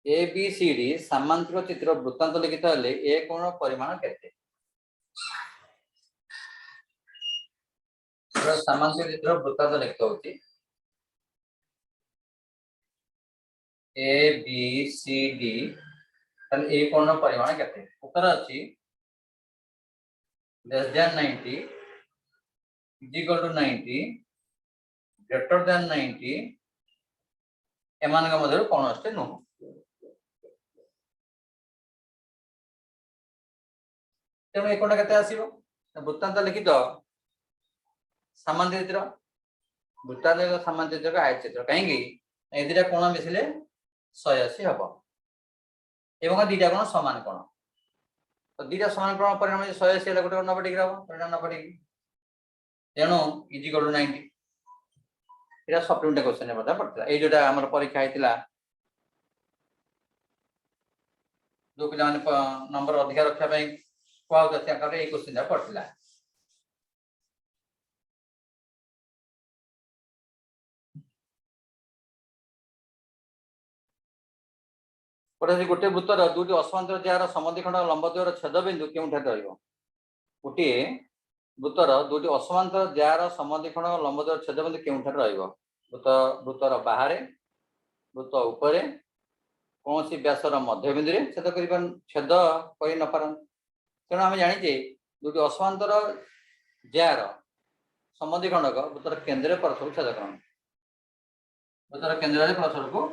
एबीसीडी सामांतर चित्र वृत्तांत लिखित हेले ए कोण परिमाण केते सामांतर चित्र वृत्तांत लिखित होची ए बी सी डी ताले ए कोण परिमाण केते उत्तर अछि less than 90 equal to 90 greater than 90 एमान का मध्य कोन असते नो तेणु ए कोण केते आसीबो वृत्तांत लिखित सामांतर चित्र वृत्तांत सामांतर चित्र आयत चित्र कहीं ए दिटा कोण मिसिले 180 हबो एवं दिटा कोण समान कोण तो दिटा समान कोण परिणाम 180 हेला गोटे 90 डिग्री हबो परिणाम 90 डिग्री तेणु equal to 90 Etah supplement question में पड़ता ए जोटा हमर परीक्षा आइतिला जो पिला माने नंबर अधिक रखा पई कोआ दत्या करे ए क्वेश्चन पड़तिला पड़े गोटे वृत्तर दुटी असमांतर जार समद्विखंड लंब द्वयर छेद बिंदु केउठा रहइबो गोटे वृत्तर दुटी असमांतर जार समद्विखंड लंब द्वयर छेद बिंदु केउठा रहइबो वृत्तर बाहर वृत्त ऊपर कौन सी व्यासर मध्य बिंदु रे छेद कर न पारन तेणु आम जाचे दुटी असमांतर जार समद्विखंडक वृत्तर केंद्र परस्पर छेद कर वृत्तर केंद्र परस्पर को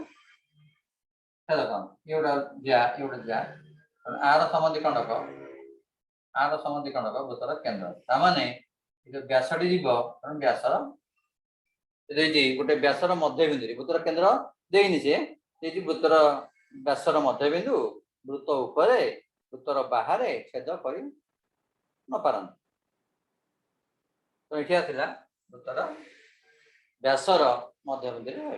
छेद कर ये आर समद्विखंडक वृत्तर केंद्र तामाने जो व्यासटी जीव कारण व्यासर गोटे व्यासर मध्य बिंदु वृत्तर केंद्र देनी से वृत्तर व्यासर मध्य बिंदु वृत्त ऊपर वृत्तर बाहर छेद कर न पारन तो ये आसला वृत्तर व्यासर मध्य बिंदु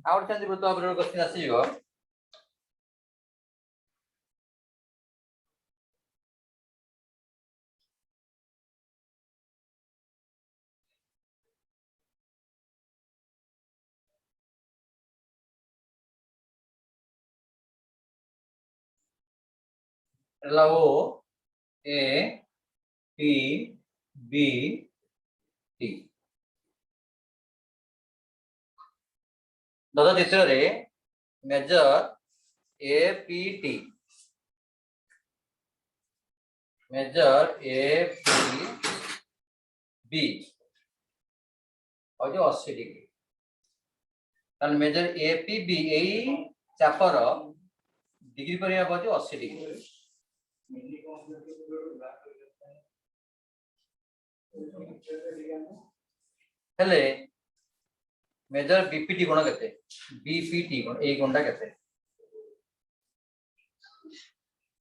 आउट चंदी वृत्त ऊपर क्वेश्चन आसीबो ହେଲା ଓ ଏ ପି ବି ଟି ଦଶ ଚିତ୍ରରେ measure A P T measure A P B और जो 80 डिग्री तान मेजर ए पी बी एई चापर डिग्री परिया बजे 80 डिग्री हेले मेजर बीपीटी कोण केते बीपीटी कोण ए कोणटा केते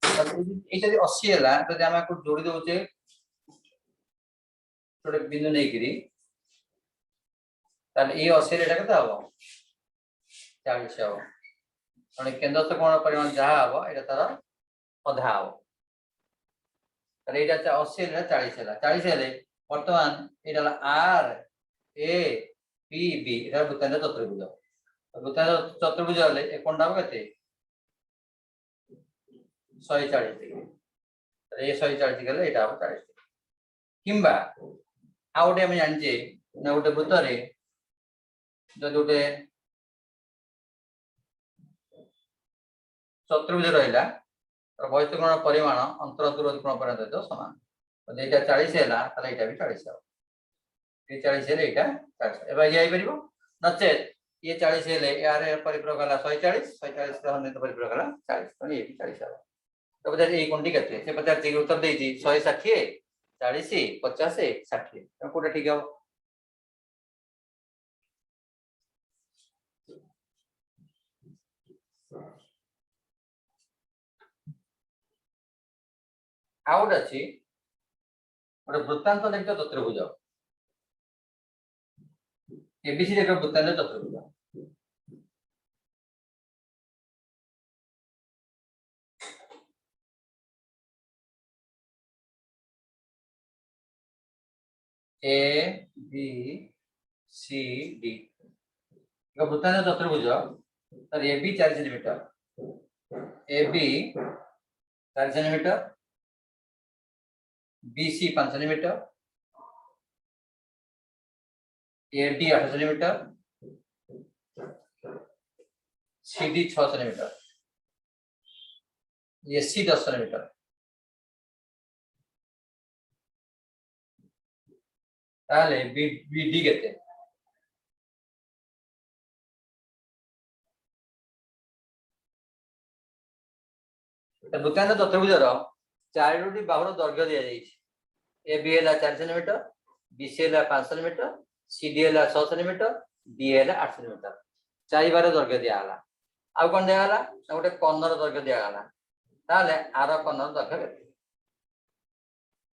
এইটা 80 ହେଲା ଯଦି ଆମେ ଆକୁ ଯୋଡ଼ି ଦଉଛେ ଗୋଟେ ବିନ୍ଦୁ ନେଇକିରି ତାହେଲେ এই 80 ରେ ଏଟା କେତେ ହବ 40 ହବ ମାନେ କେନ୍ଦ୍ରস্থ କୋଣ ପରିମାଣ ଯାହା ହବ ଏଟା ତାର ଅଧା ହବ ତାହେଲେ ଏଇଟା 80 ରେ 40 ହେଲା 40 ହେଲେ ବର୍ତ୍ତମାନ ଏଇଟା ହେଲା ଆर ए पी बी ଏଟା ବୃତ୍ତାନ୍ତ ଚତୁର୍ଭୁଜ ବୃତ୍ତାନ୍ତ ଚତୁର୍ଭୁଜ ହେଲେ ଏ କୋଣଟା ହବ କେତେ 140 डिग्री ये 140 गले एटा 40 किंबा आ गोटे हम जानचे ना गोटे वृत्त रे जदि गोटे चतुर्भुज रहिला तर बहिस्थ कोण परिमाण अंतर दूरत्व कोण परिमाण सहित समान तो एटा 40 हैला ताले एटा भी 40 हो ये 40 हेले एटा 40 एबा ये आइ परिबो नचेत ये 40 हेले यार परिपूरक हला 140 140 रे हनित परिपूरक हला 40 तो ये भी 40 हो तो बता ये कोणटी केते से 50 के उत्तर देई 160 40 50 60 तो कोटा ठीक हो आउट अछि ଗୋଟେ ବୃତ୍ତାନ୍ତ ଲେଖିତ ଚତୁର୍ଭୁଜ एबीसी रे वृत्ताন্ত चतुर्भुज ए बी सी डी एक वृत्ताন্ত चतुर्भुज तर A B 4 centimetre A B 4 centimetre B C 5 centimetre A D 8 centimetre C D 6 centimetre A C 10 centimetre ताले बी डी केते वृत्ताন্ত चतुर्भुजर चारोटी बाहुर दैर्घ्य दिया जाइए ए बी है 4 सेंटीमीटर बी सी है 5 सेंटीमीटर सी डी है 6 सेंटीमीटर डी है 8 सेंटीमीटर चारि बार दैर्घ्य दिया हला आ कोन दिया हला गोटे कर्णर दैर्घ्य दिया हला ताले आर कर्णर दैर्घ्य केते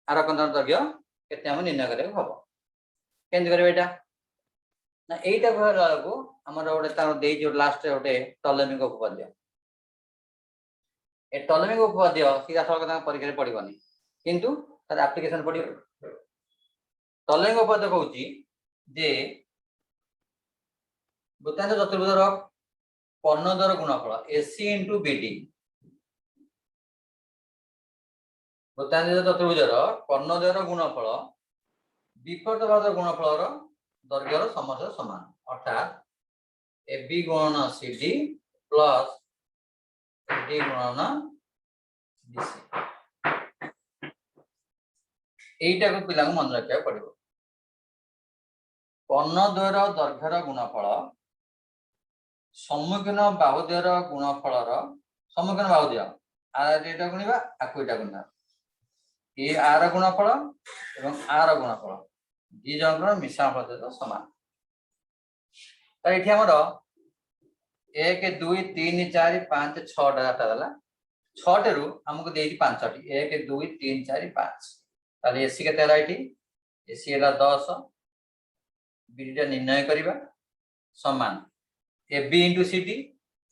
आर कर्णर दैर्घ्य केते हम निर्णय करे हबो केन करबे एटा ना एटा कहला को हमर गोटे तार देई जो लास्ट रे गोटे टॉलेमी को उपपाद्य ए टॉलेमी को उपपाद्य सीधा सळक ता परीक्षा रे पडिबनी किंतु तार एप्लीकेशन पडियो टॉलेमी को उपपाद्य कहूची जे वृत्ताন্ত चतुर्भुजर कर्णद्वयर गुणफल एसी इंटू बीडी वृत्ताন্ত चतुर्भुजर कर्णद्वयर गुणफल विपरीत बाहुर गुणफल दैर्घ्यर समस्त समान अर्थात ए बी गुणन सी डी प्लस डी गुणन बीसी एटा को पिला को मन रखिया पड़िबो कर्णद्वयर दैर्घ्यर गुणफल सम्मुखीन बाहुद्वयर गुणफलर सम्मुखीन बाहुद्वय are Etah गुणिबा आकु Etah गुणिबा A R गुणफल एवं आर गुणफल दी जनकर मिश्रण फल सहित समान तो ये हमर 1 2 3 4 5 6 डाटा दला 6 रु हमको देई 5 टी 1 2 3 4 5 ताले एसी केते हला एठी एसी हला 10 बीटा निर्णय करिबा समान A B into C D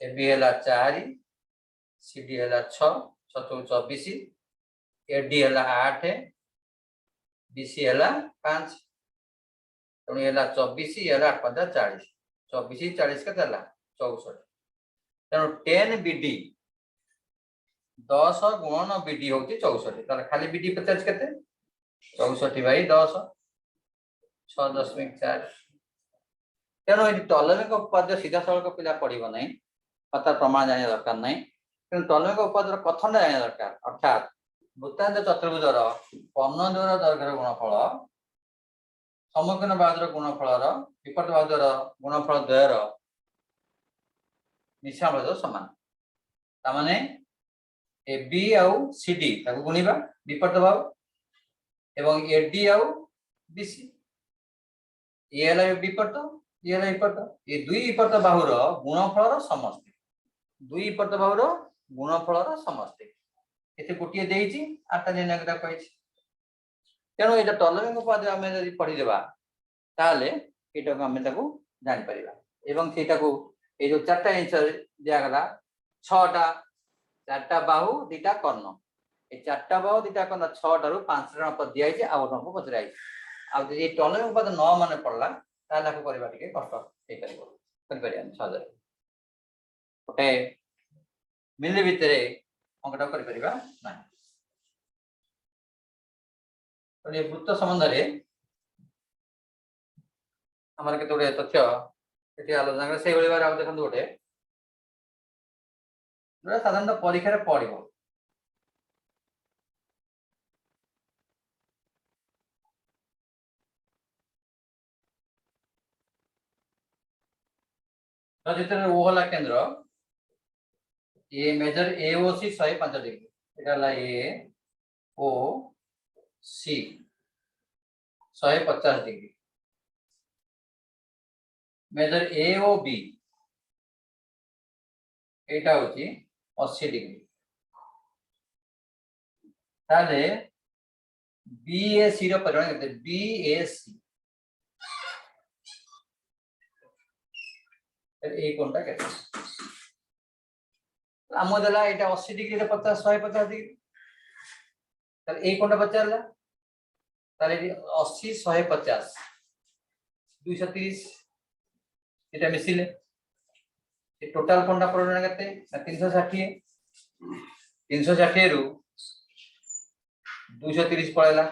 A B हला 4 सी डी हला 6 7 24 ए डी हला 8 बी सी हला 5 तो ये 24 ये 8 5 40 24 40 का 64 तेणु 10 बीडी 10 गुणन बीडी होची 64 ताले खाली बीडी 50 केते 64 बाई 10 6.4 तेणु ये टॉलरेंट उपपाद्य सीधा सड़क पिला पड़िबो नै अर्थात प्रमाण जाने दरकार नै तेणु टॉलरेंट उपपाद्यर कथन जाने दरकार अर्थात वृत्तांत चतुर्भुजर पर्ण द्वारा दैर्घ्यर गुणफल सम्मुखीन बाहुर गुणफल विपरीत बाहुर गुणफल द्वयर मिश्रण समान तामाने ए बी आउ सी डी ताको गुणिबा विपरीत बाहु एवं ए डी आउ बी सी ए हला विपरीत ये हला विपरीत ये दुई विपरीत बाहुर गुणफल समष्टि दुई विपरीत बाहुर गुणफल समष्टि एते गोटिए देइची आटा निर्णय कहिछि तेणु एटा टॉलरेंट उपपाद्य आमे जदि पढि देबा ताले एटा को आमे ताको जानि परिबा एवं सेटा को ए जो चारटा आंसर दिया गला 6टा चारटा बाहु दुटा कर्ण ए चारटा बाहु दुटा कर्ण 6टा रु 5 टा पद दिया छै आ को पचराई आ जे टॉलरेंट उपपाद्य न माने पड़ला ताला को करबा टिके कष्ट हे करिवो करि परिया सहज ओटे मिली भितरे अंकटा करि परिबा ना तो ये वृत्त संबंध रे हमर के तोडे तथ्य एटी आलोचना करे से बळी बार आ देखन गोटे जोरा साधारण परीक्षा रे पड़िबो तो जितने ओ होला केंद्र ए मेजर ए ओ सी 105 डिग्री एटा ला ए ओ सी 150 डिग्री मेजर ए ओ बी एटा होची 80 डिग्री ताले बी ए सी रो परिमाण केते बी ए सी ए कोणटा केते आमो देला एटा 80 डिग्री रे 50 150 डिग्री ताले ए कोणटा बचारला ताले 80 150 230 एटा मिसिले ये टोटल कोणटा परिमाण केते 360 रु 230 पळेला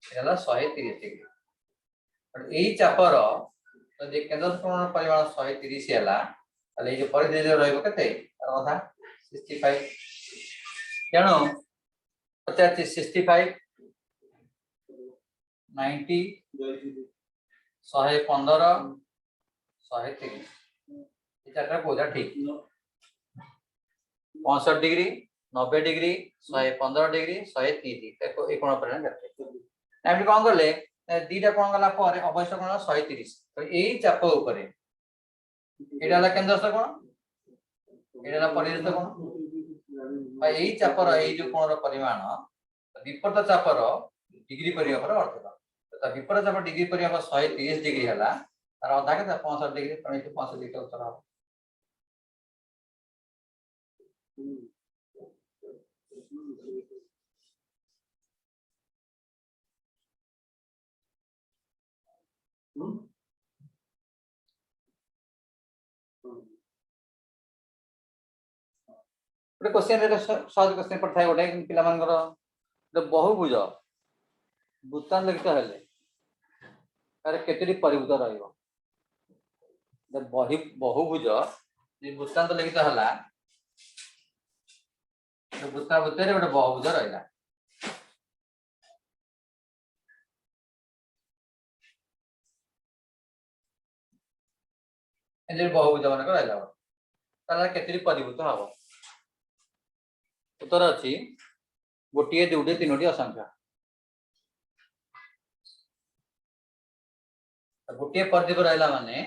एला 130 डिग्री और एई चापर जे केंद्र कोण परिमाण 130 हैला ताले जे परिधि जे रहइबो केते आधा 65 तेणु 50 65 90 115 130 ये चारटा कोजा ठीक 65 डिग्री 90 डिग्री 115 डिग्री 130 देखो ए कोण परिमाण केते एमडी कोन करले दीटा कोण गला पर अवश्य कोण 130 तो एई चाप ऊपर एटा ला केंद्र से कोण एटा ला परिधि कोण भाई एई चापर एई जो कोणर परिमाण विपरीत चापर डिग्री परिया पर अर्थ तो विपरीत चापर डिग्री परिया पर 130 डिग्री हला तार आधा के 65 डिग्री 65 डिग्री उत्तर हो क्वेश्चन सहज क्वेश्चन पठाए गोटे पिला मानकर बहुभुज वृत्तांत लिखित हेले तार केतरी परिभूत रहिबो बहुभुज जे वृत्तांत लिखित हला तो वृत्ता भितर गोटे बहुभुज रहिला एजे बहुभुज मानक रहिला तार केतरी परिभूत हबो उत्तर अच्छी गोटे दुटे तीनोटी असंख्य गोटे परिधि पर रहला माने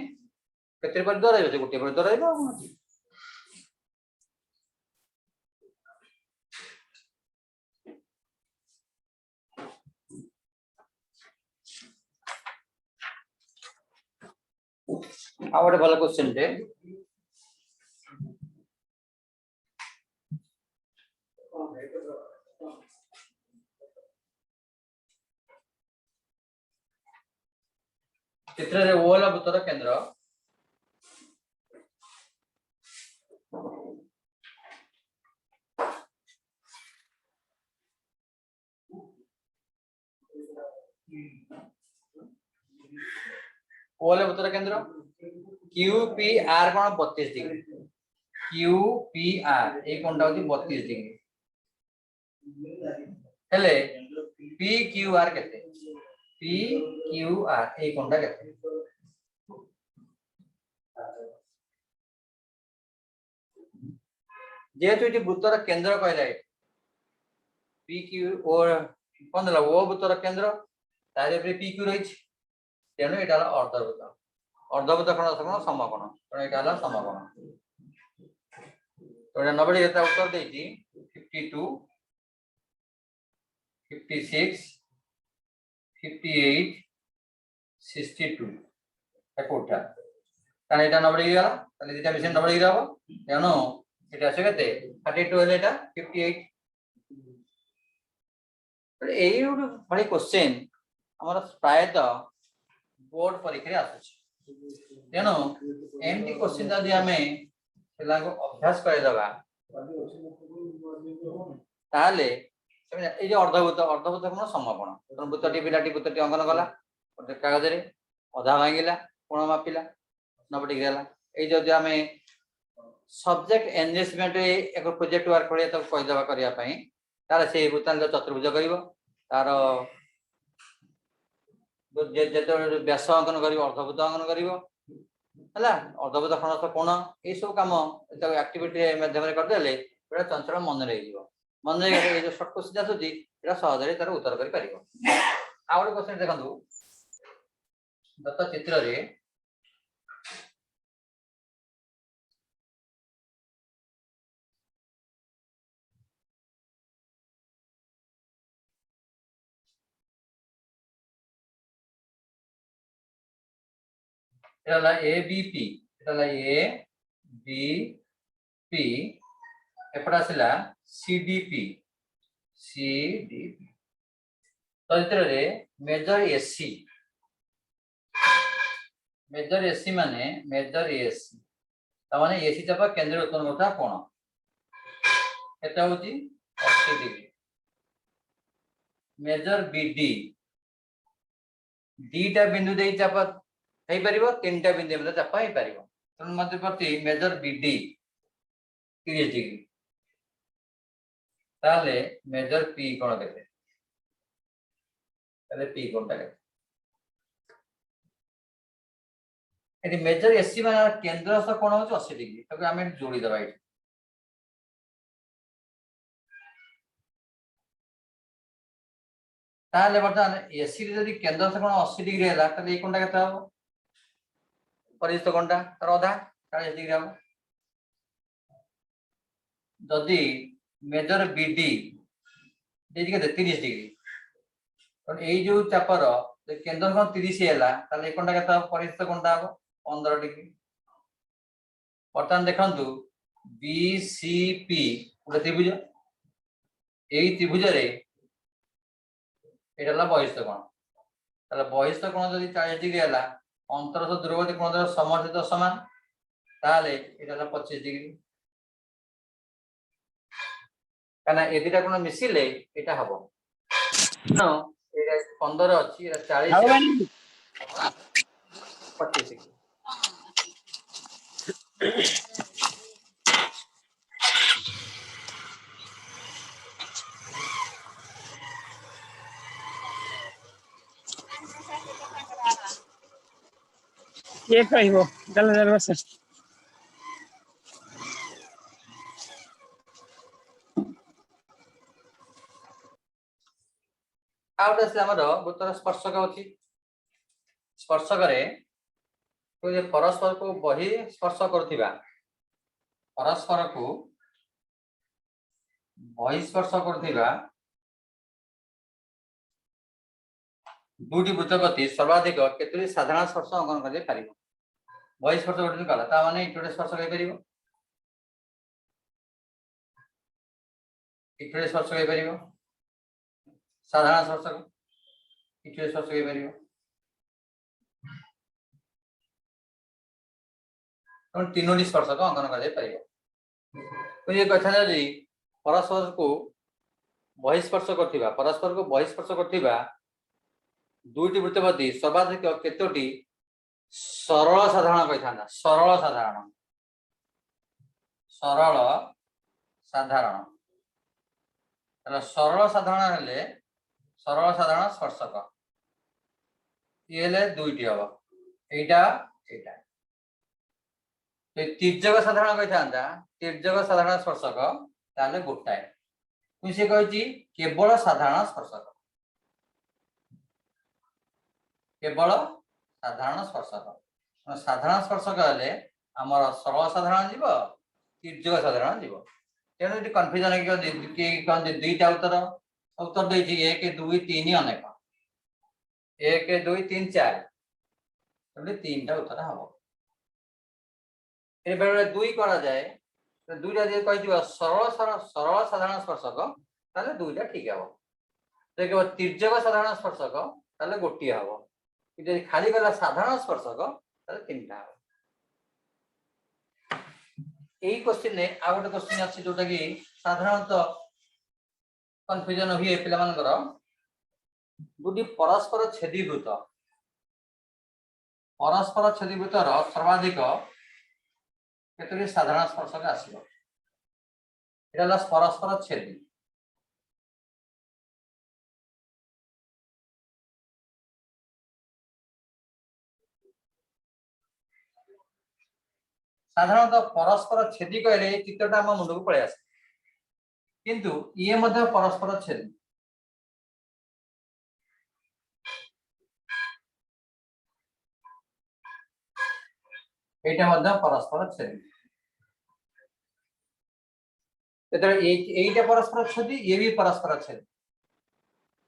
केते परिधि रहइबे गोटे परिधि रहइबो आ गोटे भल क्वेश्चन टे चित्र रे ओला वृत्तर केंद्र O हेले वृत्तर केंद्र QPR कोण 32 डिग्री QPR ए कोणटा होती 32 डिग्री हेले PQR केते PQR ए कोणटा केते जेहेतु ये वृत्तर केंद्र कहला PQ और कोन दला ओ वृत्तर केंद्र तारे पे PQ रही तेणु एटा अर्धवृत्त अर्धवृत्त कोण समकोण तेणु एटा हला समकोण तो एटा 90 डिग्री उत्तर देती 52 56 58 62 कोठा कारण एटा 90 डिग्री गला ताले दिटा मिशन 90 डिग्री हबो तेणु एटा आसे केते 32 हेले एटा 58 एई भली क्वेश्चन हमर प्रायतः बोर्ड परीक्षा आसुछि तेणु एमटी क्वेश्चन जदि हमें पिला को अभ्यास करे दबा ताले ए जो अर्धवृत्त कोन समकोण तन वृत्तटी पिलाटी वृत्तटी अंकन कला कागज रे अधा भांगिला कोण मापिला 90 डिग्री हला ए जदि हमें सब्जेक्ट एंगेजमेंट एक प्रोजेक्ट वर्क करे तो कहि दबा करिया पई तार से वृत्तांत चतुर्भुज करिवो तार जे व्यास अंकन करिवो अर्धवृत्त अंकन करिवो हला अर्धवृत्त खंड कोण ए सब काम एक्टिविटी माध्यम कर देले पूरा चंचल मन रही जीवो मन रही जो शॉर्ट क्वेश्चन आसुची एटा सहज रे तार उत्तर करि परिवो आ ଗୋଟେ क्वेश्चन देखंतु दत्त चित्र रे एला ABP एला ABP एपटा सिला CDP तो चित्र रे मेजर SC माने मेजर SC ता माने SC चापा केंद्र उत्पन्न होता कोण एटा होती 80 डिग्री मेजर BD डीटा बिंदु दे चापा हेई परिबो तीनटा बिंदु में चापा हेई परिबो तन मध्यवर्ती मेजर BD 30 डिग्री ताले मेजर P कोण देते ताले P कोणटा देते यदि मेजर SC माने केंद्र से कोण हो 80 डिग्री तब हमें जोड़ी दबा एठी ताले वर्तमान SC रे यदि केंद्र से कोण 80 डिग्री हला ताले ए कोणटा केता हो परिस्थ कोणटा तार आधा 40 डिग्री हम जदि मेजर BD देजी के 30 डिग्री और ए जो चापर केंद्र कोण 30 हैला ताले कोणटा केता परिस्थ कोणटा हो 15 डिग्री वर्तमान देखंतु BCP उडे त्रिभुज एई त्रिभुज रे एटाला बहिस्थ कोण ताले बहिस्थ कोण जदि 40 डिग्री हैला अंतर से दूरवर्ती कोण समर्थित समान ताले एटाला 25 डिग्री काना ए दुटा कोण मिसिले एटा हबो नो एटा 15 अछि एटा 40 25 ये कहिबो चल चल बस आउट से हमर वृत्तर स्पर्शक अछि स्पर्शक रे तो ये परस्पर को बहि स्पर्श करथिबा परस्पर को बहि स्पर्श करथिबा दुटी वृत्त गति सर्वाधिक केतुरी साधारण स्पर्श अंकन कर पारिबो बहि स्पर्श करथि काला ता माने इटोडे स्पर्श करि परिबो इटोडे स्पर्श करि परिबो साधारण स्पर्श इटोडे स्पर्श करि परिबो और तीनोटी स्पर्श को अंकन कर पारिबो तो ये कथा जदि परस्पर को बहिस्पर्श करथिबा परस्पर को बहिस्पर्श करथिबा दुईटी वृत्तपति सर्वाधिक केतोटी सरल साधारण कही था सरल साधारण सरल साधारण सरल साधारण हेले सरल साधारण स्पर्शक ये दुईटी हम एटा एटा तिर्यक साधारण कही था तिर्यक साधारण स्पर्शक ताले गोटाए सी कही केवल साधारण स्पर्शक केवल साधारण स्पर्शक साधारण स्पर्शक हेले आमर सरल साधारण जीव तिर्यक साधारण जीव तेणु ये कन्फ्यूजन कहते दुईटा उत्तर उत्तर देती 1 2 3 अनेक 1 2 3 4 तीन टा उत्तर हम ये बेले दुई करा जाए दुईटा कही सरल सरल साधारण स्पर्शक ताले दुईटा ठीक हम देखो तिर्यक साधारण स्पर्शक ताले गोटे हम खाली गला साधारण स्पर्शक ताले तीन टा हम यही क्वेश्चन ने आ गोटे क्वेश्चन अच्छी जोटा कि साधारणतः कन्फ्यूजन हुए पिला मानकर दुटी परस्पर छेदीवृत्त सर्वाधिक केतोटी साधारण स्पर्शक आसिबो एटा परस्पर छेदी साधारणतः परस्पर छेदी कहले चित्रटा आम मुंड को पड़े आसे किंतु ये मध्य परस्पर छेदी एटा मध्य परस्पर छेदी एटा परस्पर छेदी ये भी परस्पर छेदी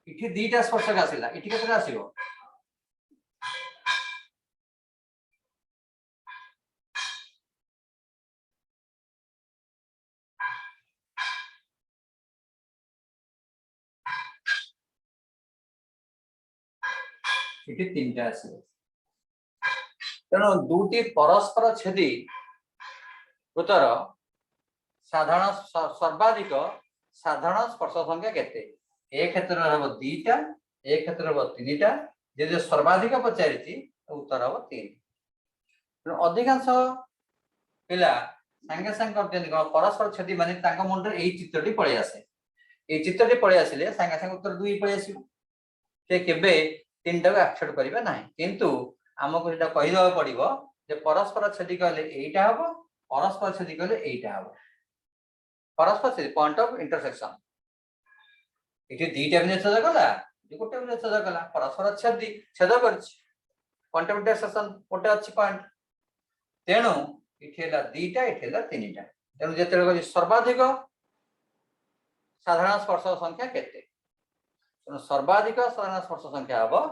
इठी दीटा स्पर्शक आसिला इठी केतरा आसीबो इठी तीनटा आसीबो तेणु दुटी परस्पर छेदी उत्तर साधारण सर्वाधिक साधारण स्पर्श संख्या केते ए क्षेत्र हम दीटा ए क्षेत्र हम तीनटा जे सर्वाधिक पचारि उत्तर हम 3 अधिकांश पिला सांगे सांगे करते परस्पर छेदी माने मुंड यही चित्रटी पड़े आसे ये चित्रटी पड़े आसिले सांगे सांगे उत्तर 2 पड़े आसिबो से केबे 3 टा एक्सेप्ट करिबा नाही किंतु आमको सेटा कहि देबा पड़िबो जे परस्पर छेदी कहले एटा हबो परस्पर छेदी कहले एटा हबो परस्पर छेदी पॉइंट ऑफ इंटरसेक्शन इठी दीटा बिंदु छेद कला गोटे बिंदु छेद कला परस्पर छेदी छेद करछि पॉइंट ऑफ इंटरसेक्शन गोटे अछि पॉइंट तेणु इठी हला दीटा इठी हला तीनटा तेणु जेते कहि सर्वाधिक साधारण स्पर्श संख्या केते तेणु सर्वाधिक साधारण स्पर्श संख्या हबो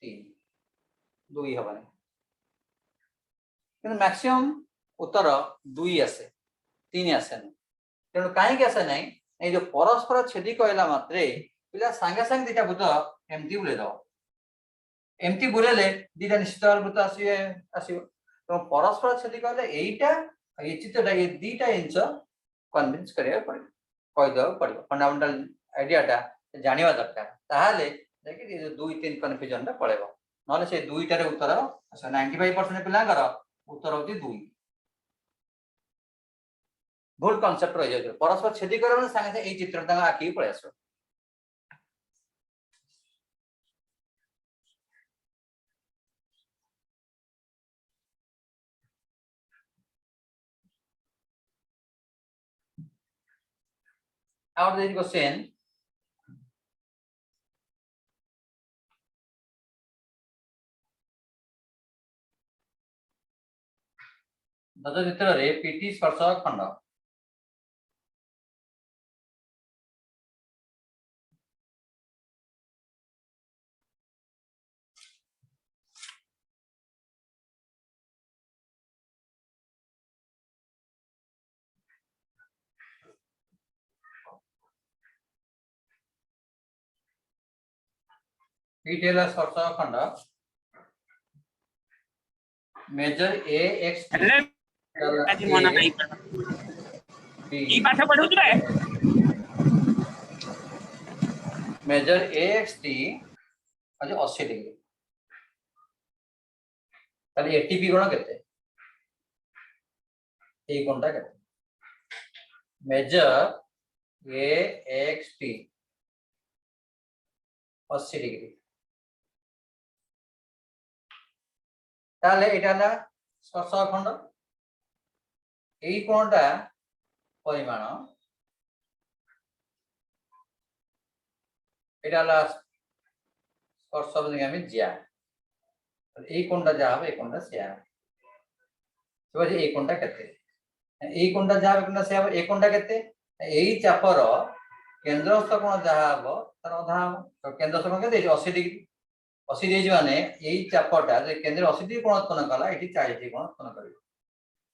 3 2 हबने किंतु मैक्सिमम उत्तर 2 आसे 3 आसे तेणु कहीं आसे ना ये जो परस्पर छेदी कहला मात्रे पिला सांगे सांगे दीटा भूत एमती बुले दो एमती बुलेले दीटा निश्चित भूत आसीबे आसीबो तो परस्पर छेदी कहले एटा ये चित्रटा ये दीटा इंच कन्विंस करिया पड़े कहि दो पड़े फंडामेंटल आइडियाटा जानिबा दरकार ताहाले देखि ये 2 3 कन्फ्यूजन टा पळेबो नले से दुईटा रे उत्तर 95% पिलांकर उत्तर होती 2 भूल कांसेप्ट रह जाय परस्पर छेदी करे माने संगे ए चित्र तंग आखी पळे आसो और दिस क्वेश्चन दद चित्र रे पीटी स्पर्शक खंड पीटी स्पर्शक खंड मेजर ए एक्स आज मना नहीं ई पाठ पढु रे मेजर ए एक्स टी अच्छा 80 डिग्री ताले एटीपी कोण केते ए कोणटा केते मेजर ए एक्स टी 80 डिग्री ताले एटाला स्पर्शक खंड এই কোণটা পরিমাণ এটা হলো স্পর্শক থেকে আমি জিয়া এই কোণটা যা হবে এই কোণটা শেয়ার ঠিক আছে এই কোণটা কেতে এই কোণটা যা হবে কোণটা শেয়ার হবে এই কোণটা কেতে এই চাপর কেন্দ্রস্থ কোণ যা হবে তার অধা হবে তো কেন্দ্রস্থ কোণ কেতে 80 ডিগ্রি 80 ডিগ্রি মানে এই চাপটা যে কেন্দ্রে 80 ডিগ্রি কোণ উৎপন্ন কলা এটি 40 ডিগ্রি কোণ উৎপন্ন করবে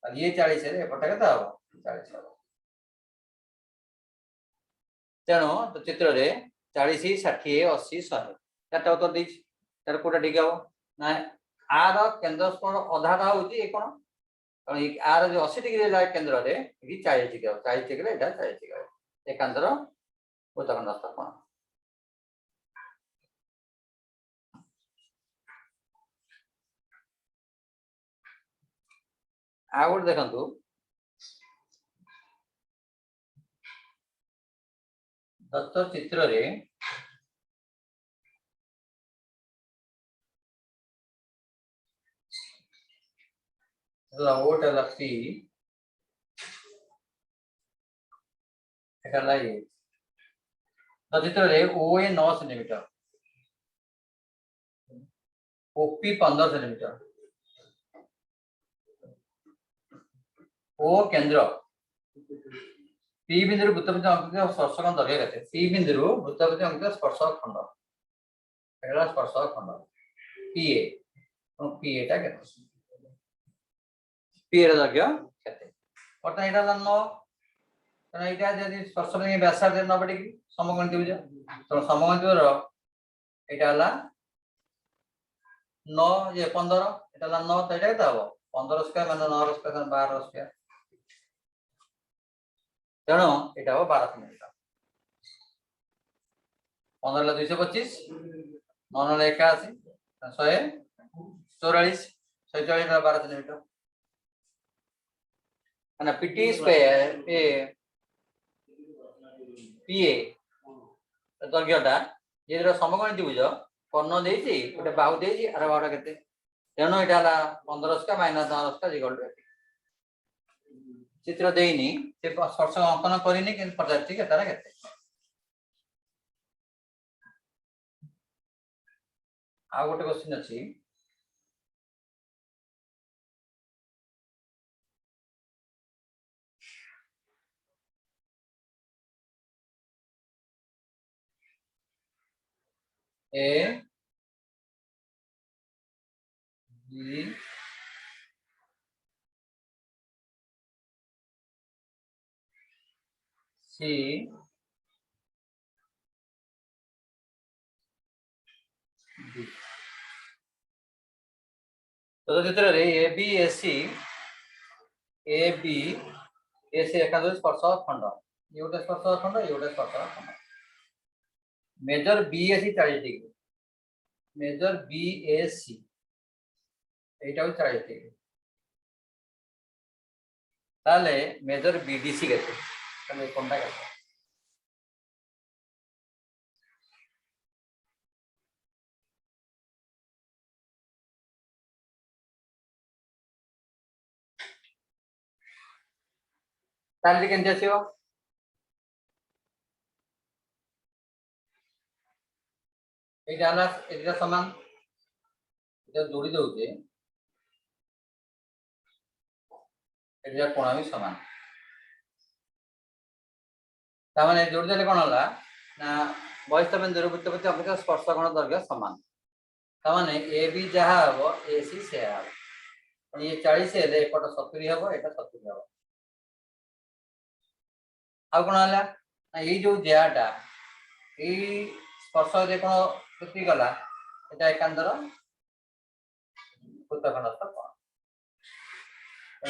আর এই 40 এর এপটা কেতে হবে 40 হবে তেণু তো চিত্রে 40 60 80 100 চারটা উত্তর দিচ্ছি তার কোটা ঠিক হব না আর কেন্দ্রস্থল অধাটা হচ্ছে এই কোণ কারণ এই আর যে 80 ডিগ্রি কেন্দ্রে এটি 40 ডিগ্রি হবে 40 ডিগ্রি এটা 40 ডিগ্রি হবে একান্তর বৃত্তখণ্ডস্থ কোণ ଆଉ ଗୋଟେ ଦେଖନ୍ତୁ ଦତ୍ତ ଚିତ୍ରରେ ওটা হলো পি এটা লাগে দত্ত চিত্ରରେ ও এ 9 সেন্টিমিটার ওপি 15 সেন্টিমিটার ও কেন্দ্র পি বিন্দুর বৃত্তপতি অঙ্কিত স্পর্শক দৈর্ঘ্য কেতে পি বিন্দুর বৃত্তপতি অঙ্কিত স্পর্শক খণ্ড এটা স্পর্শক খণ্ড পি এ পি এটা কেতে পি এর দৈর্ঘ্য কেতে অর্থাৎ এটা জানো কারণ এটা যদি স্পর্শক নিয়ে ব্যাসার্ধ 90 ডিগ্রি সমকোণ ত্রিভুজ তো সমকোণ ত্রিভুজের এটা হলো 9 যে 15 এটা হলো 9 তো এটা কেতে হবে 15 স্কয়ার মানে 9 স্কয়ার 12 স্কয়ার তেণু এটা হবে 12 সেন্টিমিটার 15 হলো 225 9 হলো 81 144 144 হলো 12 সেন্টিমিটার মানে পিটি স্কয়ার এ পিএ দৈর্ঘ্যটা যেটা সমকোণী ত্রিভুজ কর্ণ ଦେଇଛି ଗୋଟେ ବାହୁ ଦେଇଛି ଆର ବାହୁଟା କେତେ ତେଣୁ এটা ହେଲା 15 square minus 10 square equal to চিত্র দেইনি সে স্পর্শক অঙ্কন করিনি কিন্তু পদার্থ তারা কেতে ଆଉ ଗୋଟେ क्वेश्चन ଅଛି ए बी सी डी तो चित्रे ए बी एसी एकादश स्पर्शक खंड ये गोटे स्पर्शक खंड ये गोटे स्पर्शक खंड measure BAC 40 degree measure BAC এইটা হচ্ছে 40 ডিগ্রি তাহলে মেজর বিডিসি কেতে তাহলে কোনটা কেতে তাহলে কেমতি আসিব এইটা হলো এটা সমান এটা যোড়ি দউছে এটা কোণ আমি সমান তার মানে যোড়ি দিলে কোণ হলা না বহিস্থ বিন্দুর বৃত্তপতি অঙ্কিত স্পর্শক কোণ দৈর্ঘ্য সমান তার মানে এ বি যাহা হবো এসি সেয়া হবে ये 40 हेले एपट 70 हबो एटा 70 हबो आ कोन हला ए जो जेआटा ए स्पर्श जे कोन कृति गला एटा एकांतर वृत्तखंडस्थ कोण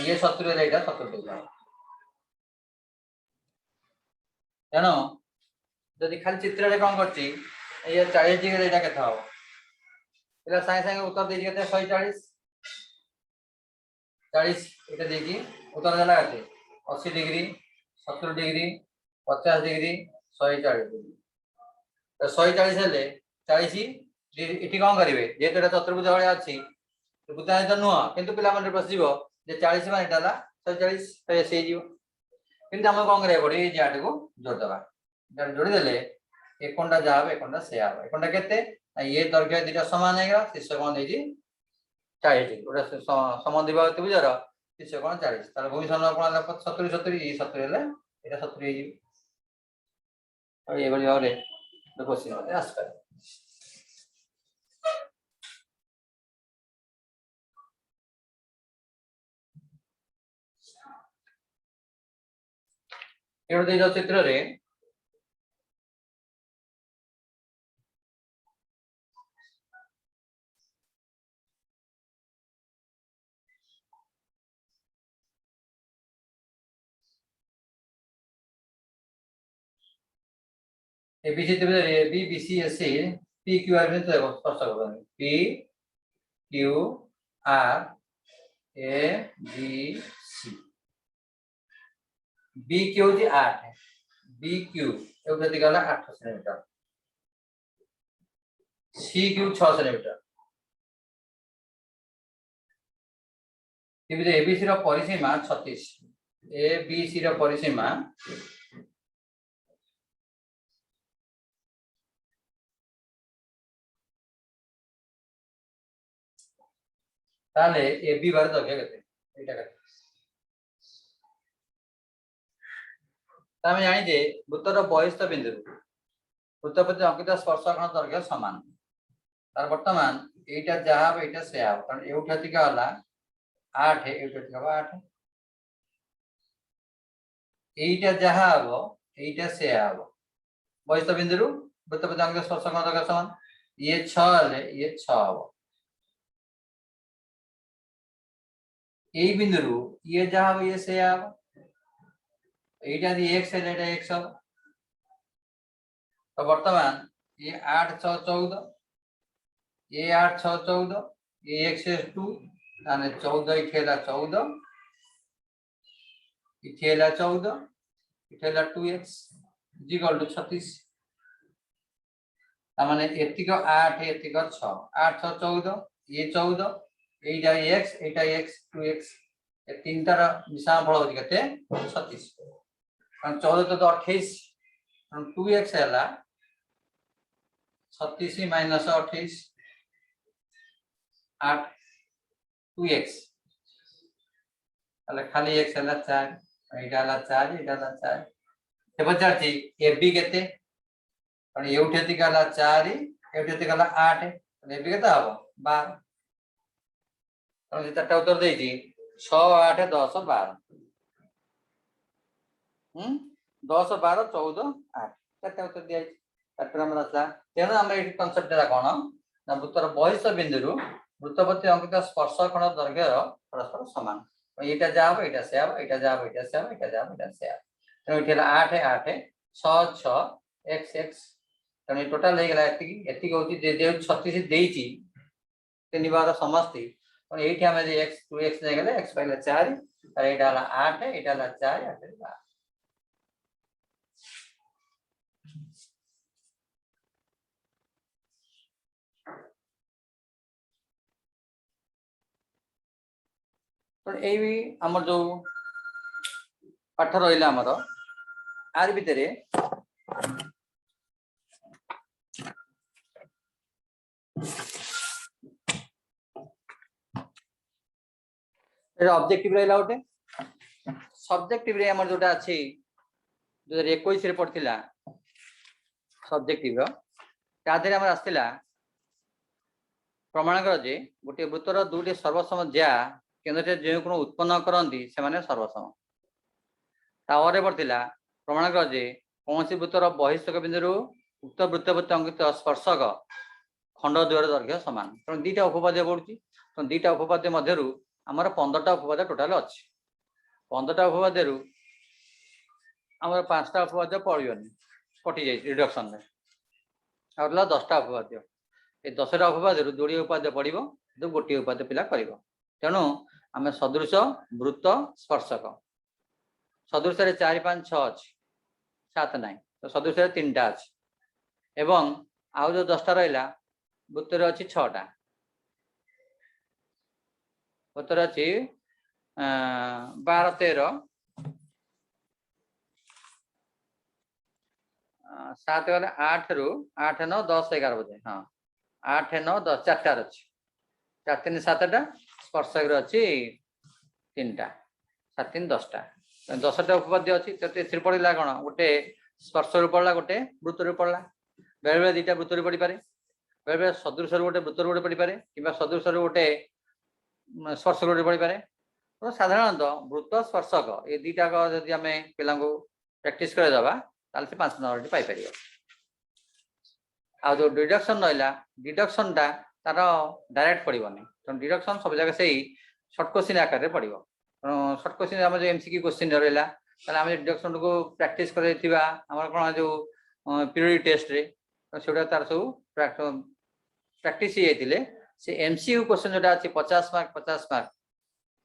ये 70 रे एटा 70 डिग्री जानो जदि खाली चित्र रे कोन करछि ये 40 डिग्री एटा केता हबो पिला साइ साइ उत्तर दे केते 140 40 এটা দেখি উত্তর দেলা আছে 80 ডিগ্রি 70 ডিগ্রি 50 ডিগ্রি 140 ডিগ্রি তো 140 হেলে 40 এটি কোন করিবে যেহেতু এটা চতুর্ভুজ ভଳି আছে তো বুঝাই তো নুহ কিন্তু পিলা মানে পসিব যে 40 মানে এটালা 140 তো এসেଯିବ কিন্তু আমরা কোন করে পড়ি এই জায়গাটাକୁ जोड़ दबा जब जोड़ी देले एक कोणटा जा হবে एक कोणटा से आवे एक कोणटा केते ये दर्घ्य दुटा समान हेगा शीर्ष कोण देजी 40 डिग्री ओटा समान दिबा त्रिभुजर शीर्ष कोण 40 तार भूमि समकोण कोण 70 70 ये 70 हेले एटा 70 हे ଯିବ और ये बड़ी और देखो सी मते आस कर एवढे देइलो चित्र रे एबीसी त्रिभुज रे B BC AC P Q R में तो स्पर्श करबो P Q R A B C B Q जी 8 है बी क्यू एवढे दिगाला 8 सेंटीमीटर सी क्यू 6 सेंटीमीटर त्रिभुज एबीसी रो परिसीमा 36 एबीसी रो परिसीमा ताले एबी बार दर्घ्य केते एटा केते तामे जानि जे वृत्तर बहिस्थ बिंदु वृत्तप्रति अंकित स्पर्शकोण दर्घ्य समान तार वर्तमान एटा जहा एटा से आ कारण एउठाति का होला 8 एउठाति का 8 एटा जहा हबो एटा से आबो बहिस्थ बिंदु वृत्तप्रति अंकित स्पर्शकोण दर्घ्य समान ये 6 ले ये 6 हबो ए बिंदु ये जहा ये से आबो एटा दी x है एटा x हबो तो वर्तमान ये 8 6 14 ये 8 6 14 ये x is 2 ताने 14 इठेला 14 इठेला 14 इठेला 2x इक्वल टू 36 तामाने एतिक 8 एतिक 6 8 6 14 ये 14 एटा x एटा x 2x ए तीनटार मिश्रण फल होती केते 36 कारण 14 तो 28 कारण 2x हैला 36 माइनस 28 8 2x ताले खाली x हैला 4 एटा हैला 4 एटा हैला 4 हे बचारती ab केते कारण एउठेति काला 4 एउठेति काला 8 ताले ab केते हबो 12 कारण जे चारटा उत्तर देइजी 6 8 10 12 10 12 14 8 चारटा उत्तर दिया चारटा नंबर आसला तेणु हम एटी कांसेप्ट रा कोन ना वृत्तर बहिस्थ बिंदु वृत्तप्रति अंकित स्पर्शकोण दर्घ्य परस्पर समान एटा जाब एटा से आब एटा जाब एटा से आब एटा जाब एटा से आब तेणु एठेला 8 8 6 6 x x तेणु टोटल हे गेला एति होची जे 36 देइची तीन बार समस्ती और एठी हम जे x 2x ने गेले x पहले 4 और एटा ला 8 एटा ला 4 8 12 तो ए भी हमर जो पाठ रहिला हमर आर भितरे ऑब्जेक्टिव रहिला ओटे सब्जेक्टिव रे हमर जोटा अछि 2021 रे पढथिला सब्जेक्टिव रो ताधरे हमर आस्थिला प्रमाण कर जे गोटे वृत्तर दुटी सर्वसम ज्या केन्द्र जो कोन उत्पन्न करंती से माने सर्वसम तावरे पड़तिला प्रमाण कर जे कोनसी वृत्तर बहिष्ठक बिंदु उक्त वृत्तप्रति अंकित स्पर्शक खंड द्वयर दर्घ्य समान कारण दीटा उपपाद्य पड़ुची तो दीटा उपपाद्य मध्यरु हमर 15टा उपपाद्य टोटल अछि 15टा उपपाद्यरु हमर 5टा उपपाद्य पड़ियोनी कटि जाई रिडक्शन रे आउरला 10टा उपपाद्य ए 10टा उपपाद्य जोड़ी उपपाद्य पड़ो तो गोटे उपपाद्य पिला कर तेणु आम सदृश वृत्त स्पर्शक सदृश 4 5 6 अच्छी 7 ना तो सदृश 3टा अच्छी एवं आउ जो 10टा रहा वृत्तर अच्छी 6टा वृत्तर अच्छी 12 13 7 गले 8 रु 8 9 10 11 बोधे हाँ 8 9 10 4टार अच्छी 4 3 7टा स्पर्शक अच्छी 3टा 7 3 10टा 10टा उपपाद्य अच्छी तो पड़ा कौन गोटे स्पर्श रू पड़ा गोटे वृत्त रू पड़ा बेले बेले 2टा वृत्त रू पड़ पारे बेले बेले सदृश गोटे वृत्त गोटे पड़ पारे कि सदृश गोटे स्पर्शक गोटे पड़ पारे तो साधारणतः वृत्त स्पर्शक ये 2टा जदि आम पिला प्रैक्टिस करदेवा ताल से 5 नंबर पाइपर आ जो डिडक्शन रहा डिडक्शन टा तार डायरेक्ट पड़ोनी तेणु डिडक्शन सब जगह से सर्ट क्वेश्चन आकार में पड़ो सर्ट क्वेश्चन आम जो एमसीक्यू क्वेश्चन रहा आम डिडक्शन को प्रैक्टिस कर कौन जो पीरियड टेस्ट रे से तार सब प्रैक्टिस से एमसीक्यू क्वेश्चन जोटा अच्छी 50 मार्क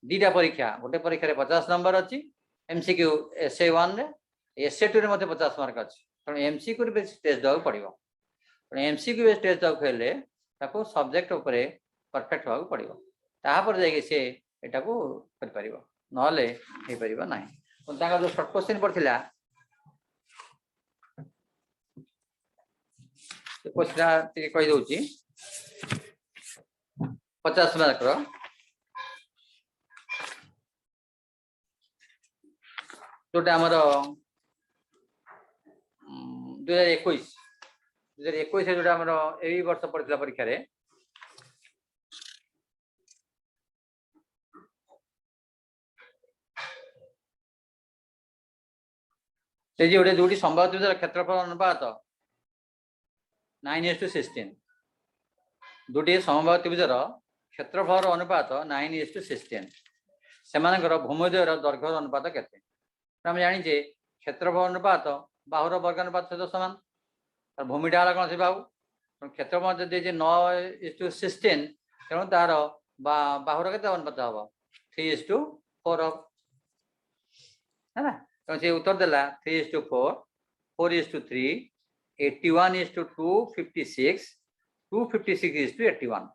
2टा परीक्षा गोटे परीक्षा 50 नंबर अच्छी एमसीक्यू एसए 1 रे एसए 2 रे मते 50 मार्क अच्छी तेणु एमसीक्यू बेस टेस्ट देवा पड़ो तेणु एमसीक्यू बेस टेस्ट देवा हेले ताको सब्जेक्ट उपरे परफेक्ट होगा पड़ो तापर जाके से एटा को कर परिबो नहले हे परिबो नाही ताका जो शॉर्ट क्वेश्चन पड़थिला क्वेश्चन टिके कहि दउची 50 मार्क रो जोटा हमर 2021 जोटा हमर एई वर्ष पड़थिला परीक्षा रे से जी गोटे जोटी संभाव्य त्रिभुज क्षेत्रफल अनुपात 9:16 दुटी संभाव्य त्रिभुजर क्षेत्रफल अनुपात 9:16 से भूमध्यर दैर्घ्य अनुपात केते आम जानी क्षेत्रफल अनुपात बाहुर वर्ग अनुपात सहित सामान भूमिटा है कौन से बाहु क्षेत्रफल जब 9:16 तेणु तार बाहुर के अनुपात हम 3:4 हम है तो से उत्तर देला 3:4 4:3 81:2 56 256:81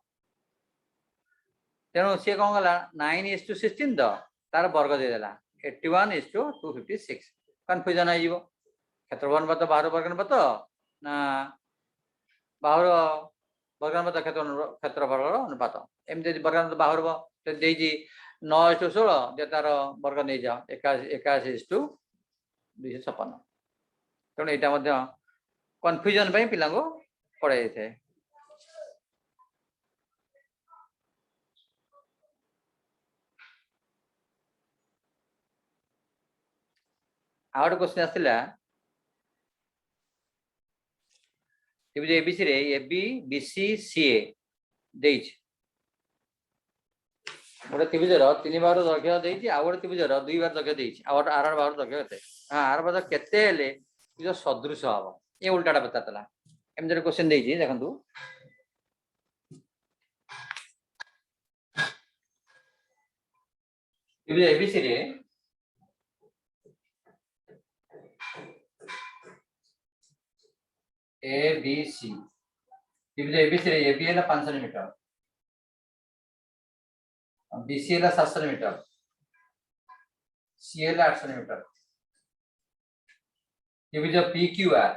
तेणु सी कौन गला 9:16 तो तार वर्ग देदेला 81:256 कन्फ्यूजन हो क्षेत्रफल अनुपात बाहुर वर्ग अनुपात ना बाहुर वर्ग अनुपात क्षेत्रफल अनुपात एमती वर्ग अनुपात बाहुर 9:16 तार वर्ग नहीं जाओ 81:256 तेणु यहाँ कन्फ्यूजन पिला पढ़ाई थे आउट क्वेश्चन आसला एबीसी रे एबी बीसी सीए गोटे त्रिभुजर 3 बार दैर्घ्य देती आ गोटे त्रिभुजर 2 बार दैर्घ्य देती आर बार दैर्घ्य केते हां आर बार केते हेले जो सदृश हम ये उल्टाटा पचारला एमती क्वेश्चन देती देखंतु त्रिभुज एबीसी रे एबीसी त्रिभुज एबीसी रे एबी है 5 सेंटीमीटर बीसी है 7 सेंटीमीटर सी है 8 सेंटीमीटर त्रिभुज पीक्यूआर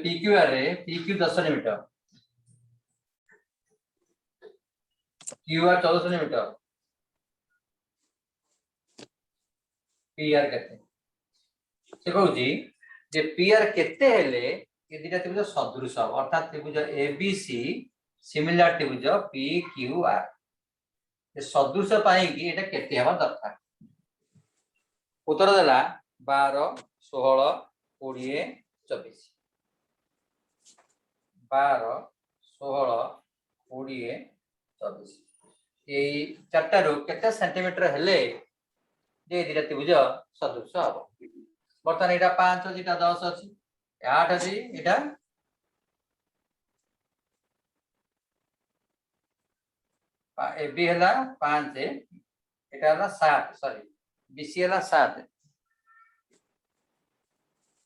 पीक्यूआर रे PQ 10 centimetre QR 14 centimetre PR केते से कहूची जे पीआर केते हेले ये दिटा त्रिभुज सदृश अर्थात त्रिभुज एबीसी सिमिलर त्रिभुज पीक्यूआर ये सदृश पाई कि एटा केते हवा दरकार उत्तर देला 12 16 20 24 12 16 20 24 यही चारटा रो केते सेंटीमीटर हेले जे दुटा त्रिभुज सदृश हम बर्तमान यहाँ 5 अच्छी 10 अच्छी 8 अच्छी यहाँ ए बी है 5 यहाँ 7 सॉरी बीसी है 7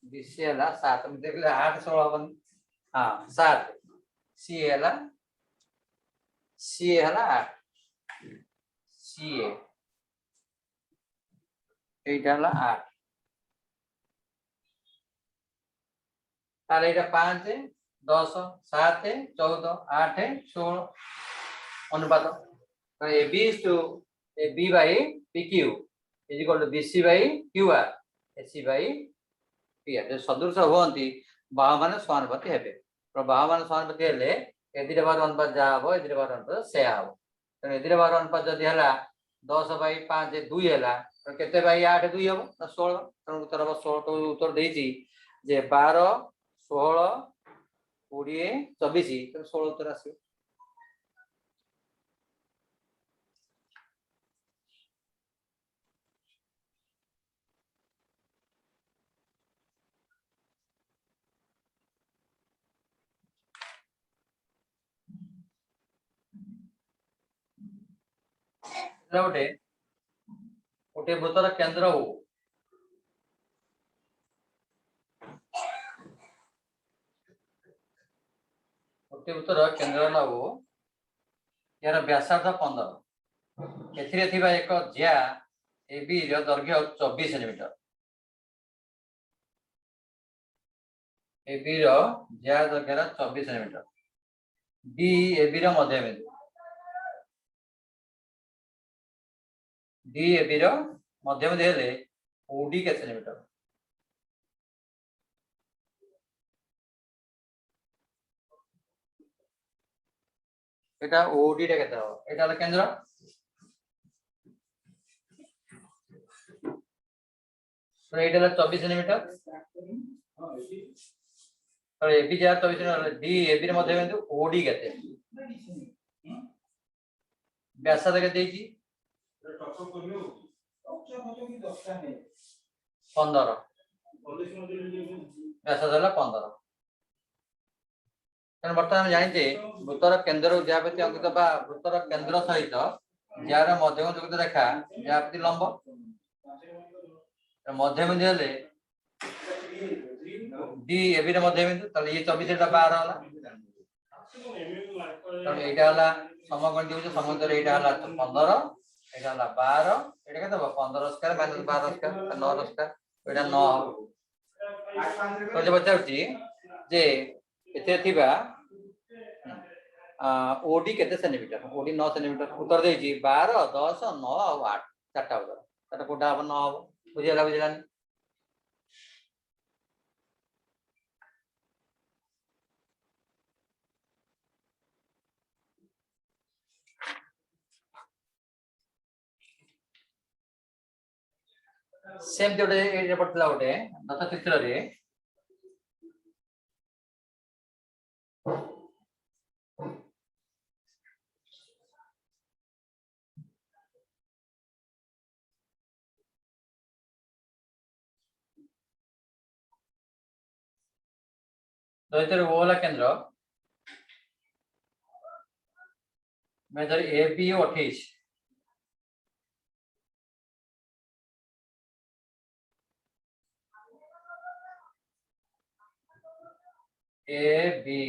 बीसी है 7 देख 8 16 हम हाँ 7 सी है 8 सी এইটা হলো 8 তাহলে এটা 5 10 7 14 8 16 অনুপাত তো AB is to AB by PQ is equal to BC by QR AC by PR जो सदृश होती बाहु मान समानुपाती हेबे तो बाहु मान समानुपाती हेले ए दिटा बार अनुपात जा हबो ए दिटा बार अनुपात से हबो तो ए दिटा बार अनुपात जदी हला 10 by 5 2 हला तो केते बाई 8 2 हबो 16 तो उत्तर हबो 16 तो उत्तर देइची जे 12 16 20 24 तो 16 उत्तर आसी गोटे गोटे वृत्तर केंद्र हो गोटे वृत्तर केंद्र हो यार व्यासार्ध 15 एथिरे थिबा एक ज्या एबी रो दैर्घ्य 24 सेंटीमीटर एबी रो ज्या दैर्घ्य 24 सेंटीमीटर डी एबी रो मध्य बिंदु डी एबी रो मध्य बिंदु हेले ओडी के सेंटीमीटर এটা ওডি টা কত হবে এটা হলো কেন্দ্র তো এটা হলো 24 সেমি और एबी जा 24 सेमी डी एबी रे मध्य बिंदु ओडी केते व्यासार्ध के देइची 15 व्यासार्ध हला 15 बर्तमान जानी वृत्तर केंद्र ज्यापति अंकित बा वृत्तर केंद्र सहित जार मध्यम युक्त रेखा ज्यापति लंब मध्य बिंदु हेले डी एबी रे मध्य बिंदु तले ये 24 टा 12 होला तब एटा होला समकोण दिउ समांतर एटा होला 15 एटा होला 12 एटा केते 15 स्क्वायर माइनस 12 स्क्वायर 9 स्क्वायर एटा 9 तो जे बचाउची जे एते थिबा ओडी केते सेंटीमीटर ओडी 9 सेंटीमीटर उत्तर देजी 12 10 9 और 8 चारटा उत्तर चारटा कोडा अब 9 हो बुझियला बुझिलानी सेम जोडे ए पडला गोटे दत्त चित्र रे तो इधर वो वाला केंद्र measure A B 28 A B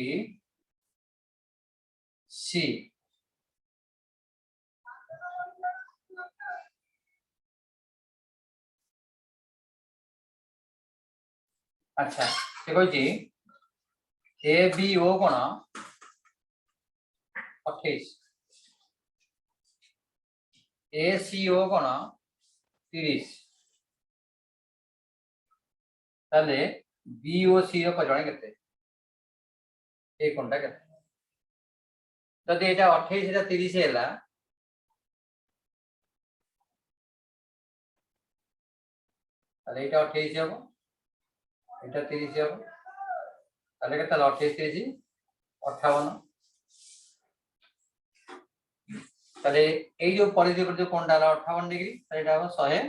C अच्छा देखो जी ए बी ओ कोण 28 ए सी ओ कोण 30 ताले बी ओ सी रो परिमाण केते ए कोणटा केते जदि एटा 28 एटा 30 हैला ताले एटा 28 हबो एटा 30 हबो ताले केते 28 30 58 ताले ए जो परिधि पर जो कोणटा 58 डिग्री ताले एटा 100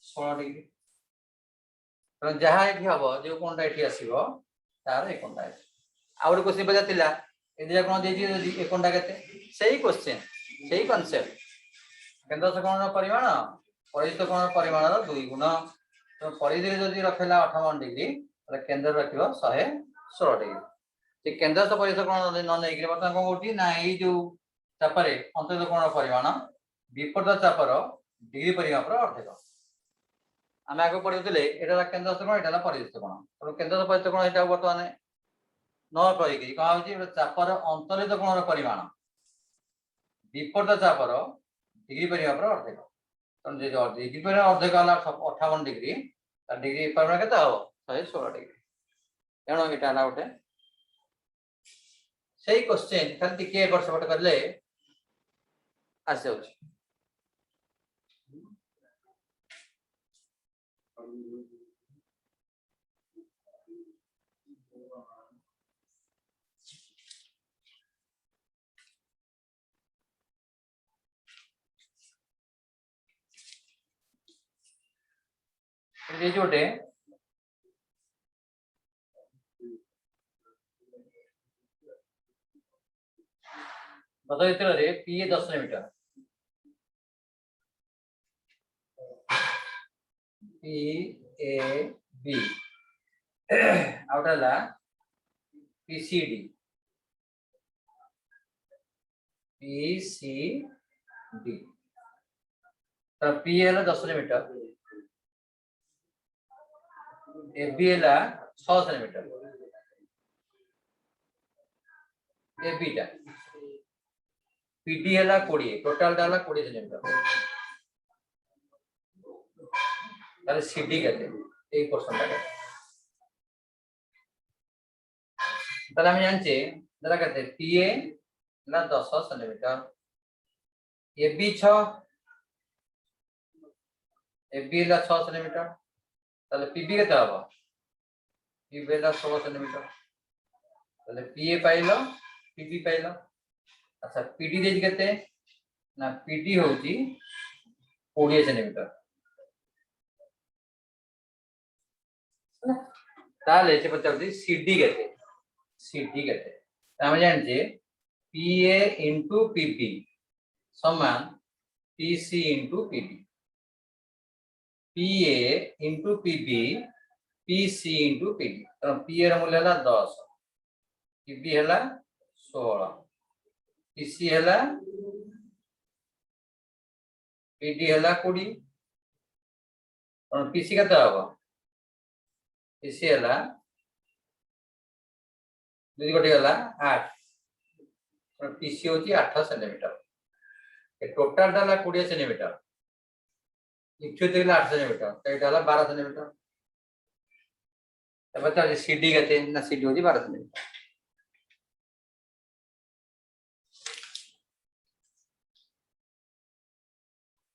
16 डिग्री तो जहाँ ये हम जो कोणटा ये आसो तार ये कोणटा आउ क्वेश्चन पचारा ए कोण दे कोणटा के सही क्वेश्चन सही कॉन्सेप्ट केंद्र कोण परिमाण परिचित कोण परिमाण 2 गुण तो परिधि जदि रखला 58 डिग्री तो केंद्र रखिबो 116 डिग्री केंद्र तो परिचित कोण न नहीं बर्तमान कौन होती ना ये जो चापर अंतरित कोण परिमाण विपरीत चापर डिग्री परिमाप अर्धेक आम आगे पढ़े यहाँ केंद्र कोण यहाँ परिचित कोण तो केंद्र परिचित कोण यहाँ बर्तमान न कहीकि कौन हो चापर अंतरित कोण परिमाण विपरीत चापर डिग्री परिमाप अर्धेक तेणु डिग्री परिमाण अर्धेक है 58 डिग्री डिग्री परिमाण के 116 डिग्री तेणु यहाँ गोटे सही क्वेश्चन खाली टिके एपट सेपट कले आस जाउछ ये जोटे बदल P 10 metre P A B आउटला पी सी डी तो पी है 10 मीटर ए बी है 6 सेंटीमीटर ए बी टा पीडी है 20 टोटल टा 20 सेंटीमीटर ताले सीडी केते ए पोर्शन टा ताले हम जानचे जरा कहते पीए ना 10 centimetre A B 6 A B ला 6 सेंटीमीटर ताले पीबी केते हबो पीबी ला 16 सेंटीमीटर ताले पीए पाइलो पीबी पाइलो अच्छा पीडी देज केते ना पीडी होची 20 सेंटीमीटर ताले से पचारती सीडी केते हम जानचे पीए इंटू पीबी समान PC into PD PA into PB PC into PD तो पीए र मूल्य है 10 पीबी है 16 पीसी है पीडी है 20 और पीसी केते हबो पीसी है 2 गोटे गला 8 और पीसी होची 8 सेंटीमीटर ए टोटल डाला 20 सेंटीमीटर इच्छुत 8 सेंटीमीटर तो ये डाला 12 सेंटीमीटर अब बता सीडी केते ना सीडी होची 12 सेंटीमीटर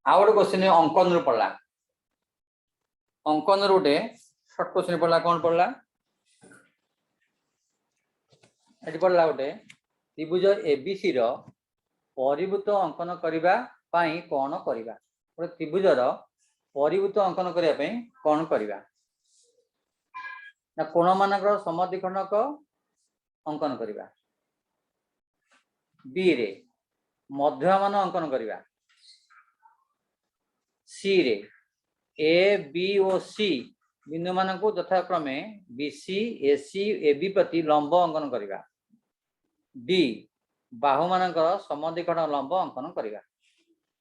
आउट क्वेश्चन अंकन रू पड़ला अंकन रोटे शॉर्ट क्वेश्चन पड़ला कौन पड़ला एटी पड़ला गोटे त्रिभुज एबीसी रो परिभूत अंकन करिबा पई कोन करिबा गोटे त्रिभुज रो परिभूत अंकन करिया पई कोन करिबा ना कोण मानकर समद्विखंडक अंकन करिबा बी रे मध्यमान अंकन करिबा सी रे ए बी ओ सी बिंदु मान को यथाक्रमे बीसी एसी एबी प्रति लंब अंकन करिबा डी बाहु मानकर समद्विखंड लंब अंकन करिबा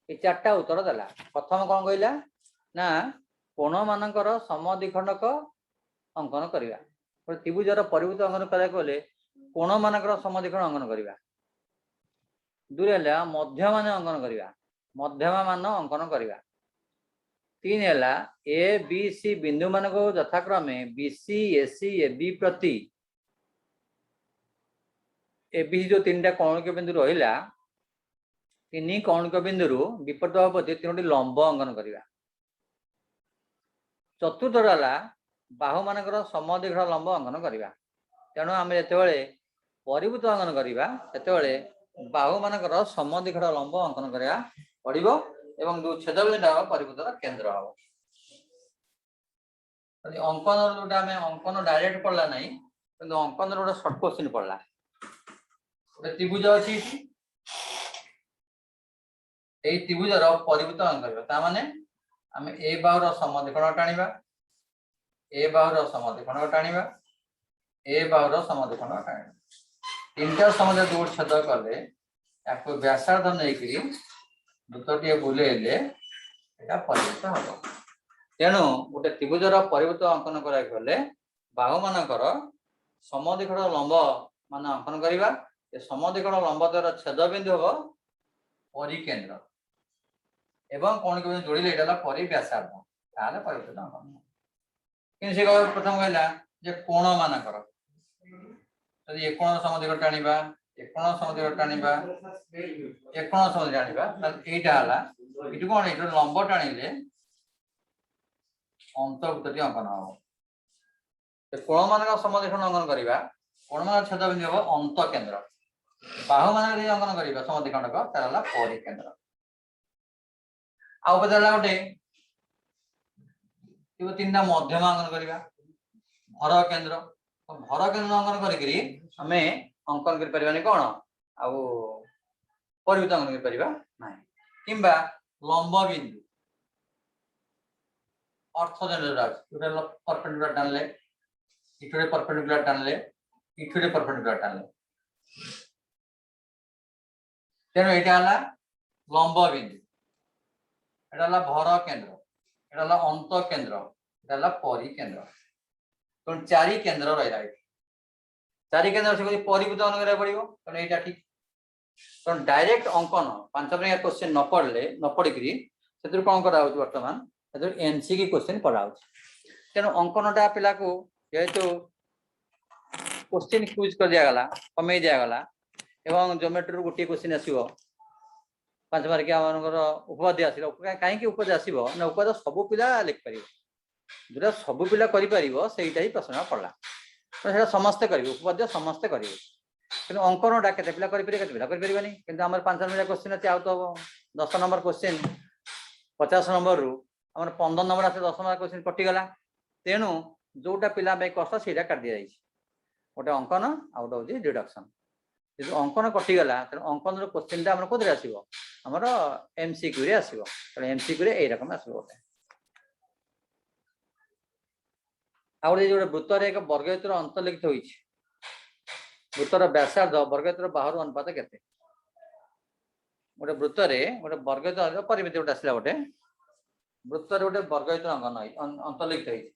ए चारटा उत्तर देला प्रथम कोन कहला ना कोण मानकर समद्विखंडक अंकन करिबा त्रिभुजर परिभूत अंकन करा कोले कोण मानकर समद्विखंड अंकन करिबा दुरे हला मध्यमान अंकन करिबा मध्यमा मान अंकन करिबा 3 है ए बी सी बिंदु मान को यथाक्रमे बीसी एसी एबी प्रति एबी जो 3टा कौणिक बिंदु रहिला 3 कौणिक बिंदु विपरीत भाव प्रति 3टी लंब अंकन करिबा चतुर्थ है बाहु मानकर समद्विखंड लंब अंकन करिबा तेणु आम जिते परिभूत अंकन करिबा सेते बाहु मानकर समद्विखंड लंब अंकन करिया पड़िबो एवं जो छेदबिंदु परिभूतर केंद्र हम अंकन जोटा आम अंकन डायरेक्ट पढ़ला नहीं कि अंकन गोटे सर्ट क्वेश्चन पढ़ला गोटे त्रिभुज अच्छी त्रिभुजर परिवृत्त अंकन माने आम ए बाहुर समद्विकोण टाणीबा ए बाहुर समद्विकोण टाणीबा ए बाहुर समद्विकोण टाणीबा तीनटा समद्वि जोड़ छेद कले याको व्यासार्ध नहीं वृत्तटी बुलेले परिवृत्त हम तेणु गोटे त्रिभुजर परिवृत्त अंकन गले बाहु मानकर समद्विकोण लंब मान अंकन करवा समद्विकोण लंब द्वार छेद बिंदु हम परिकेन्द्र एवं कौन जोड़े ये परिव्यासार्ध ताले परिवृत्त अंकन कि प्रथम कहला जे कोण मानकर यदि एक कोण समद्विकोण टाणीबा एक कोण समद्विकोण टाणीबा एक कोण समद्विकोण टाणीबा एटा हला इटु कोन इटु लंब टाणीले अंतर्वृत्तटी अंकन हम कोण मानक समद्विकोण अंकन करवा कोण मान छेद बिंदु हम अंत केन्द्र बाहु मान अंकन करवा समद्विकोणक ताला परिकेन्द्र आउ पचारा गोटे तीन मध्यम अंकन करवा भर केन्द्र भर केन्द्र अंकन करी आमे अंकन कर परिबानी कोन आउ परिवृत्त अंकन कर परिबा नाही किंबा लंब बिंदु ऑर्थोजेनरल परपेंडिकुलर टानले इठुरे परपेंडिकुलर टानले इठुरे परपेंडिकुलर टानले तेनो एटा हला लंब बिंदु एटा हला भर केन्द्र एटा हला अंत केन्द्र एटा हला परिकेन्द्र तो चारि केन्द्र रहिला चारि केन्द्र से परिवृत्त अंकन करा पड़िबो तो एटा ठीक तो डायरेक्ट अंकन 5 नंबर क्वेश्चन न पढ़ले न पढ़िकरी सेतिर कोन करा होछ वर्तमान सेतिर एमसीक्यू क्वेश्चन पढ़ा होछ तेनो अंकनटा पिला को जेहेतु क्वेश्चन क्यूज कर दिया गला कमे दिया गला एवं ज्योमेट्री रो गोटे क्वेश्चन आसीबो 5 मार्क आमनकर उपपाद्य आसीबो काहे कि उपपाद्य आसीबो ना उपपाद्य सब पिला लिख परिबो जोटा सब पिला करि परिबो सेइटा ही प्रश्न पड़ला तो सेटा समस्त करिवो उपपाद्य समस्त करिवो किंतु अंकनटा केते पिला करि परिबे केते पिला करि परिबानी किंतु हमर 5 नंबर क्वेश्चन अछि आउ तो 10 नंबर क्वेश्चन 50 नंबर रु हमर 15 नंबर आसे 10 नंबर क्वेश्चन कटि गला तेनु जोटा पिला बे कष्ट सेटा काट दिया जाइछि गोटे अंकन आउट होछि डिडक्शन जो अंकन कटि गला त अंकन रो क्वेश्चन ता हमर कोदरे आसीबो हमर एमसीक्यू रे आसीबो त एमसीक्यू रे ए रकम आसीबो गोटे आउरे जो वृत्तर एक वर्गक्षेत्र अंतर्लिखित होइछि वृत्तर व्यासार्ध वर्गक्षेत्र बाहर अनुपात केते गोटे वृत्तर गोटे वर्गक्षेत्र परिमिति गोटे आसला गोटे वृत्तर गोटे वर्गक्षेत्र अंकन अंतर्लिखित होइछि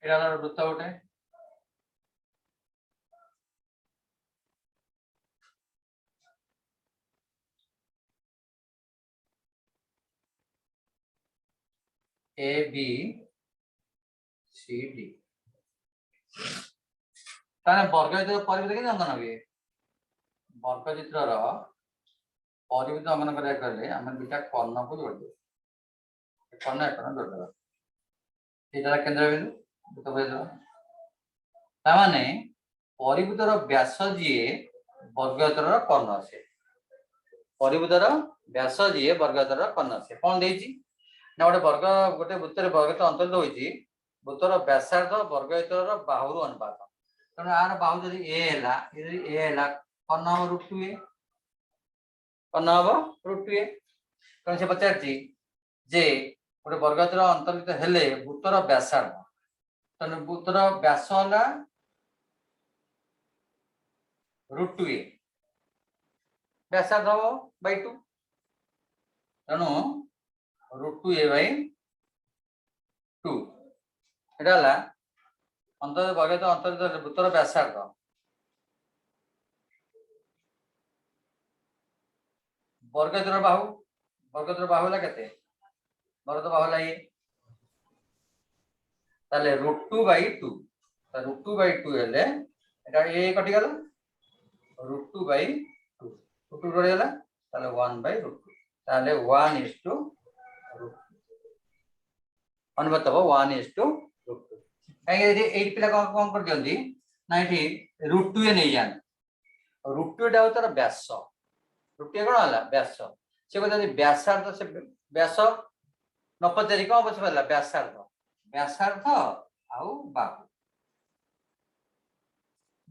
एरा वृत्त गोटे ए बी सी डी ताने वर्गक्षेत्र परिमिति के अंकन होबे वर्गक्षेत्रर परिमिति अंकन करा करले हम दुटा कर्ण को जोड़ दे कर्ण जोड़ दे एटा केंद्र बिंदु तो भेज ता माने परिमितर व्यास जी वर्गक्षेत्रर कर्ण से परिमितर व्यास जी वर्गक्षेत्रर कर्ण से कोन देछि ना गोटे वृत्तर वर्गक्षेत्र अंतर्गत होइछि वृत्तर व्यासार्ध वर्गक्षेत्रर बाहुर अनुपात तेणु आर बाहु जदि ए हैला कर्ण हम √2a कर्ण हम √2a तेणु से पचारछि जे गोटे वर्गक्षेत्र अंतर्गत हेले वृत्तर व्यासार्ध तेणु वृत्तर व्यास होला √2a व्यासार्ध हो बाय 2 तेणु √2a/2 एटा हला वर्गक्षेत्र अंतर्गत वृत्तर व्यासार्ध वर्गक्षेत्र बाहु ला केते वर्गक्षेत्र बाहु ला ये ताले √2/2 √2/2 हेले एटा ए कटि गला √2/2 √2 रहि गला ताले 1/√2 ताले 1:√2 अनुपात हो 1:√2 कहीं 8 पिला कौन कर दियंती ना एठी √2a नहीं जान √2 एटा हो तार व्यास √2 कोन हला व्यास से को जदी व्यासार्ध से व्यास न पचारि कोन बस पड़ला व्यासार्ध आउ बाहु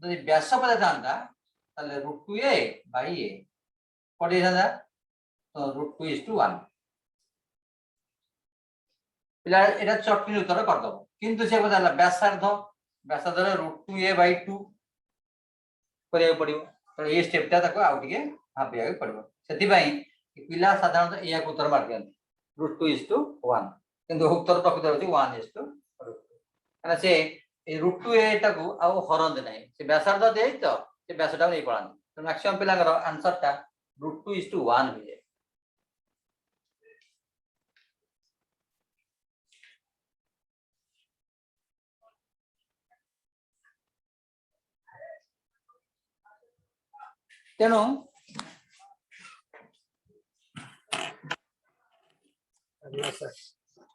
जदी व्यास पता जानता ताले √2a बाय a पड़ी जाता तो √2:1 पिला एटा चटनी उत्तर कर दबो किंतु से बताला व्यासार्ध रे √2a/2 करिया पड़िबो तो ये स्टेप ता ताको आउ टिके भाबिया पड़िबो सेति भाई पिला साधारणतः या को उत्तर मार दियन √2:1 किंतु उत्तर प्रकृत होची 1:2 kana से ए √2a टाको आउ हरंद नाही से व्यासार्ध देई तो से व्यासटा नै पळान तो मैक्सिमम पिलांगर आंसर ता √2:1 हो जाय तेणु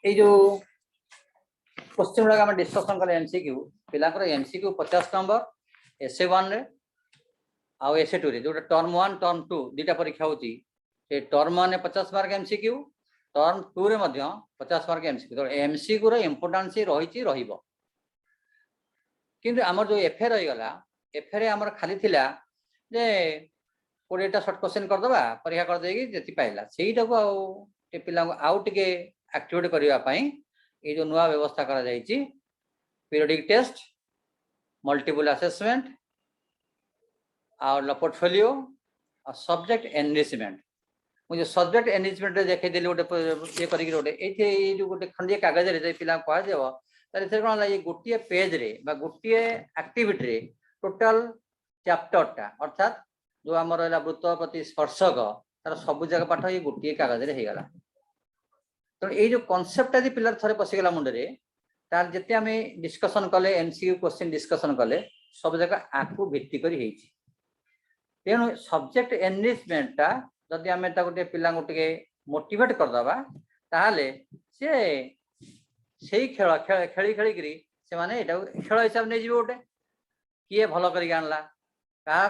ये जो क्वेश्चन गुड़ा आम डिस्कसन कले एमसीक्यू पिलांकर एमसीक्यू 50 नंबर SA1 रे आउ SA2 रे जो टर्म 1 टर्म 2 दुटा परीक्षा होची से टर्म 1 रे 50 मार्क एमसीक्यू टर्म 2 रे मध्ये 50 मार्क एमसीक्यू तो एमसीक्यू रो इंपोर्टेंस रहिची रहिबो किंतु हमर जो एफए रहि गला एफए रे हमर खाली थिला जे 20टा शॉर्ट क्वेश्चन कर दबा परीक्षा कर देगी जति पाइला सेईटा को आ पिला आउ टिके एक्टिवेट करबा पई ये जो नया व्यवस्था करा जायछि पीरियडिक टेस्ट मल्टीपल असेसमेंट और पोर्टफोलियो और सब्जेक्ट एनरिचमेंट मुझे सब्जेक्ट एनरिचमेंट रे देखै देली गोटे ये करी गोटे एथे ये जो गोटे खंडिया कागज रे जे पिला कह देबो तारे से कोन ये गोटिए पेज रे बा गोटिए एक्टिविटी रे टोटल चैप्टर टा अर्थात जो आम रहा वृत्त प्रति स्पर्शक तार सब जगह पाठ ये गोटे कागज रे हेगला तो ये जो कॉन्सेप्ट यदि पिलर थरे पसिगला मुंडे तार जते आमे डिस्कशन कले एमसीक्यू क्वेश्चन डिस्कशन कले सब जगह आकु भित्ति करी हेछि तेणु सब्जेक्ट एनरिचमेंट टा जदि आमे ता गोटे पिला गोटे मोटिवेट कर दबा ताहाले से सेही खेल खेली खेली करी से माने एटा खेल हिसाब नै जीवो गोटे किए भलो करी आनला का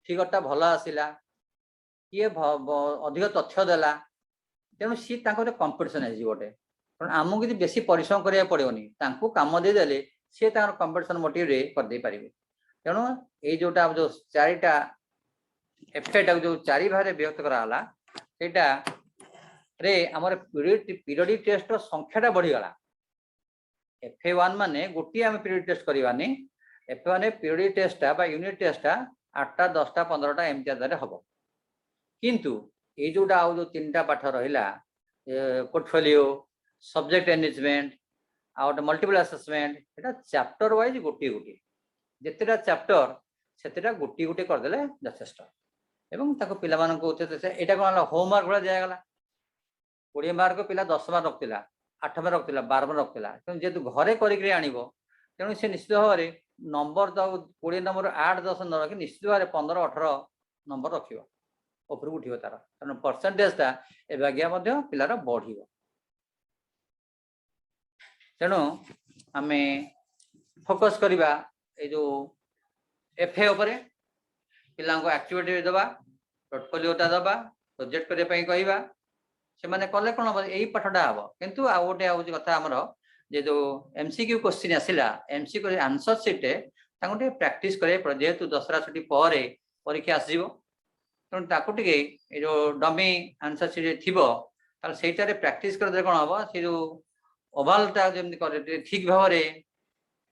फिगरटा भल आसला किए अधिक तथ्य देला तेणु सी कंपिटिशन है गोटे कारण आमको यदि बेसी परिश्रम करिया पड़ोनी काम दे देले सी कंपिटिशन मोटिव रे कर दे पारिबे तेणु ये जोटा जो चारिटा एफएटा जो चारि भागे विभक्त कराला सेटा रे हमर पीरियडिक टेस्ट संख्याटा बढ़ी गला FA1 माने गोटी आम पीरियड टेस्ट करवानी FA1 पीरियडिक टेस्टा बा यूनिट टेस्टा 8टा 10टा 15टा एमती आधार हम किंतु ये जोटा आउ जो 3टा पाठ रहा portfolio subject enrichment out multiple assessment एटा चैप्टर वाइज गोटी गोटी जितेटा चैप्टर सेतेटा गोटी गोटी करदेले यथेष्ट एवं ताको पिला मानको एटा कोन होमवर्क भला जायगला 20 मार्क पिला 10 मार्क रखतिला 8 मार्क रखतिला 12 मार्क रखतिला जेतु घरे करिकरी आनिबो तेणु से निश्चित भाव नंबर तो 20 नंबर 8 10 न रखी निश्चित भाव 15 18 नंबर रखिबो ऊपर उठिबो तार कारण परसेंटेज ता ए भाग्या मध्ये पिलार बढ़िबो तेणु आमे फोकस करिबा ए जो एफए उपरे पिलांको एक्टिविटी दबा पोर्टफोलियोटा दबा प्रोजेक्ट करे पई कहिबा से माने कले कोन एई पाठटा हबो किंतु आ गोटे आउची कथा हमरो जे जो एमसीक्यू क्वेश्चन आसिला एमसीक्यू आंसर शीट तांको प्रैक्टिस करे जेहेतु दसरा छुट्टी पर परीक्षा आसीबो तेणु ताको टिके ए जो डमी आंसर शीट थिबो ताल सेटारे प्रैक्टिस कर दे कोन हबो से जो ओवरऑलटा जेमति करे ठीक भाव रे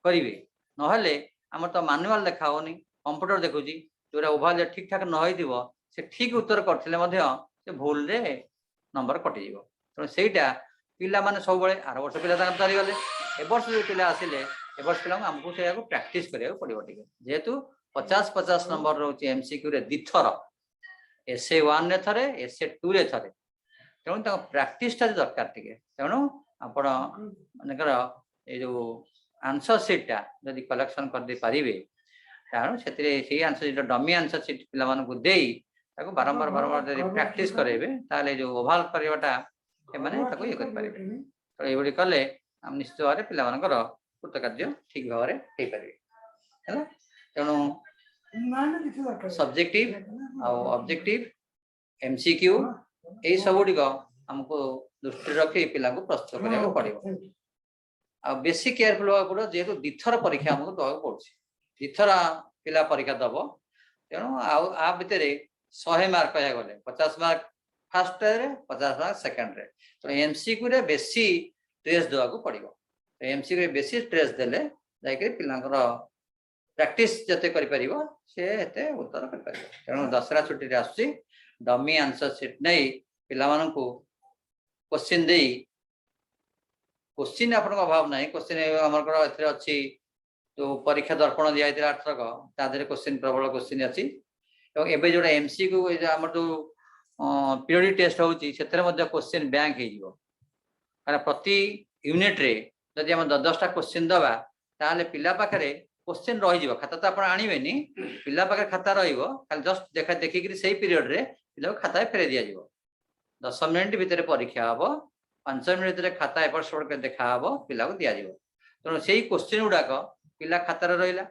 करिवे नहले हमर तो मैनुअल देखा होनी कंप्यूटर देखुची जोरा ओवरऑल ठीक ठाक न होइदिबो से ठीक उत्तर करथिले मध्ये से भूल रे नंबर कटि जीवो तेणु सेटा पिला माने सब बळे आर वर्ष पिला तांकर तारी गले ए वर्ष जो पिला आसिले ए वर्ष पिला हमकु सेयाको प्रैक्टिस करिया पड़िबो टिके जेहेतु 50-50 नंबर रहउची एमसीक्यू रे दिथर SA1 रे थरे SA2 रे थरे तेणु ता प्रैक्टिस ता दरकार टिके तेणु आपण मानेकर ए जो आंसर शीट ता जदि कलेक्शन कर दे पारिबे तारो सेतिरे सेही answer sheet dummy answer sheet पिला मानकु देई ताको बारंबार बारंबार जदि प्रैक्टिस करेबे ताले जो ओवरऑल करबाटा ए माने ताको ये कर पारिबे तो एबडी कले हम निश्चित भाव पिला मानकर कृतकार्य ठीक भाव रे हे पारिबे हैला तेणु सब्जेक्टिव ऑब्जेक्टिव एमसीक्यू ए सब गुड़िक हमको दृष्टि रखी पिला को प्रस्तुत करने पड़ो आ बेसी केयरफुल होगा पड़ो जेहेतु दिथर परीक्षा हमको दवा पड़े दिथर पिला परीक्षा दब तेणु आ भितर 100 मार्क कह गले 50 mark first ray 50 mark second रे तो एमसीक्यू रे बेसी स्ट्रेस देवा को पड़ो एमसीक्यू रे बेसी स्ट्रेस देले जाके पिलांकर प्रैक्टिस जते करि परिबो से एते उत्तर कर परिबो तेणु दसरा छुट्टी रे आसुची डमी आंसर शीट नै पिला मानन को क्वेश्चन देई क्वेश्चन आपन अभाव नै क्वेश्चन हमर एथे अछि तो परीक्षा दर्पण दिया इतरा अर्थक तादरे क्वेश्चन प्रबल क्वेश्चन अछि एवं एबे जोडा एमसीक्यू हमर जो पीरियड टेस्ट होउची सेतरे मध्ये क्वेश्चन बैंक हे जिवो कारण प्रति यूनिट रे जदि हम 10 टा क्वेश्चन दबा ताले पिला पाखरे क्वेश्चन रही जिवो खाता तो आपण आनिबेनी पिला पाखरे खाता रहिबो खाली जस्ट देखा देखि कि सेही पीरियड रे पिला खाता फेरे दिया जिवो 10 मिनिट भितर परीक्षा हबो 5 मिनिट भितर खाता एपर सोड के देखा हबो पिला को दिया जिवो तो सेही क्वेश्चन उडाक पिला खाता रे रहिला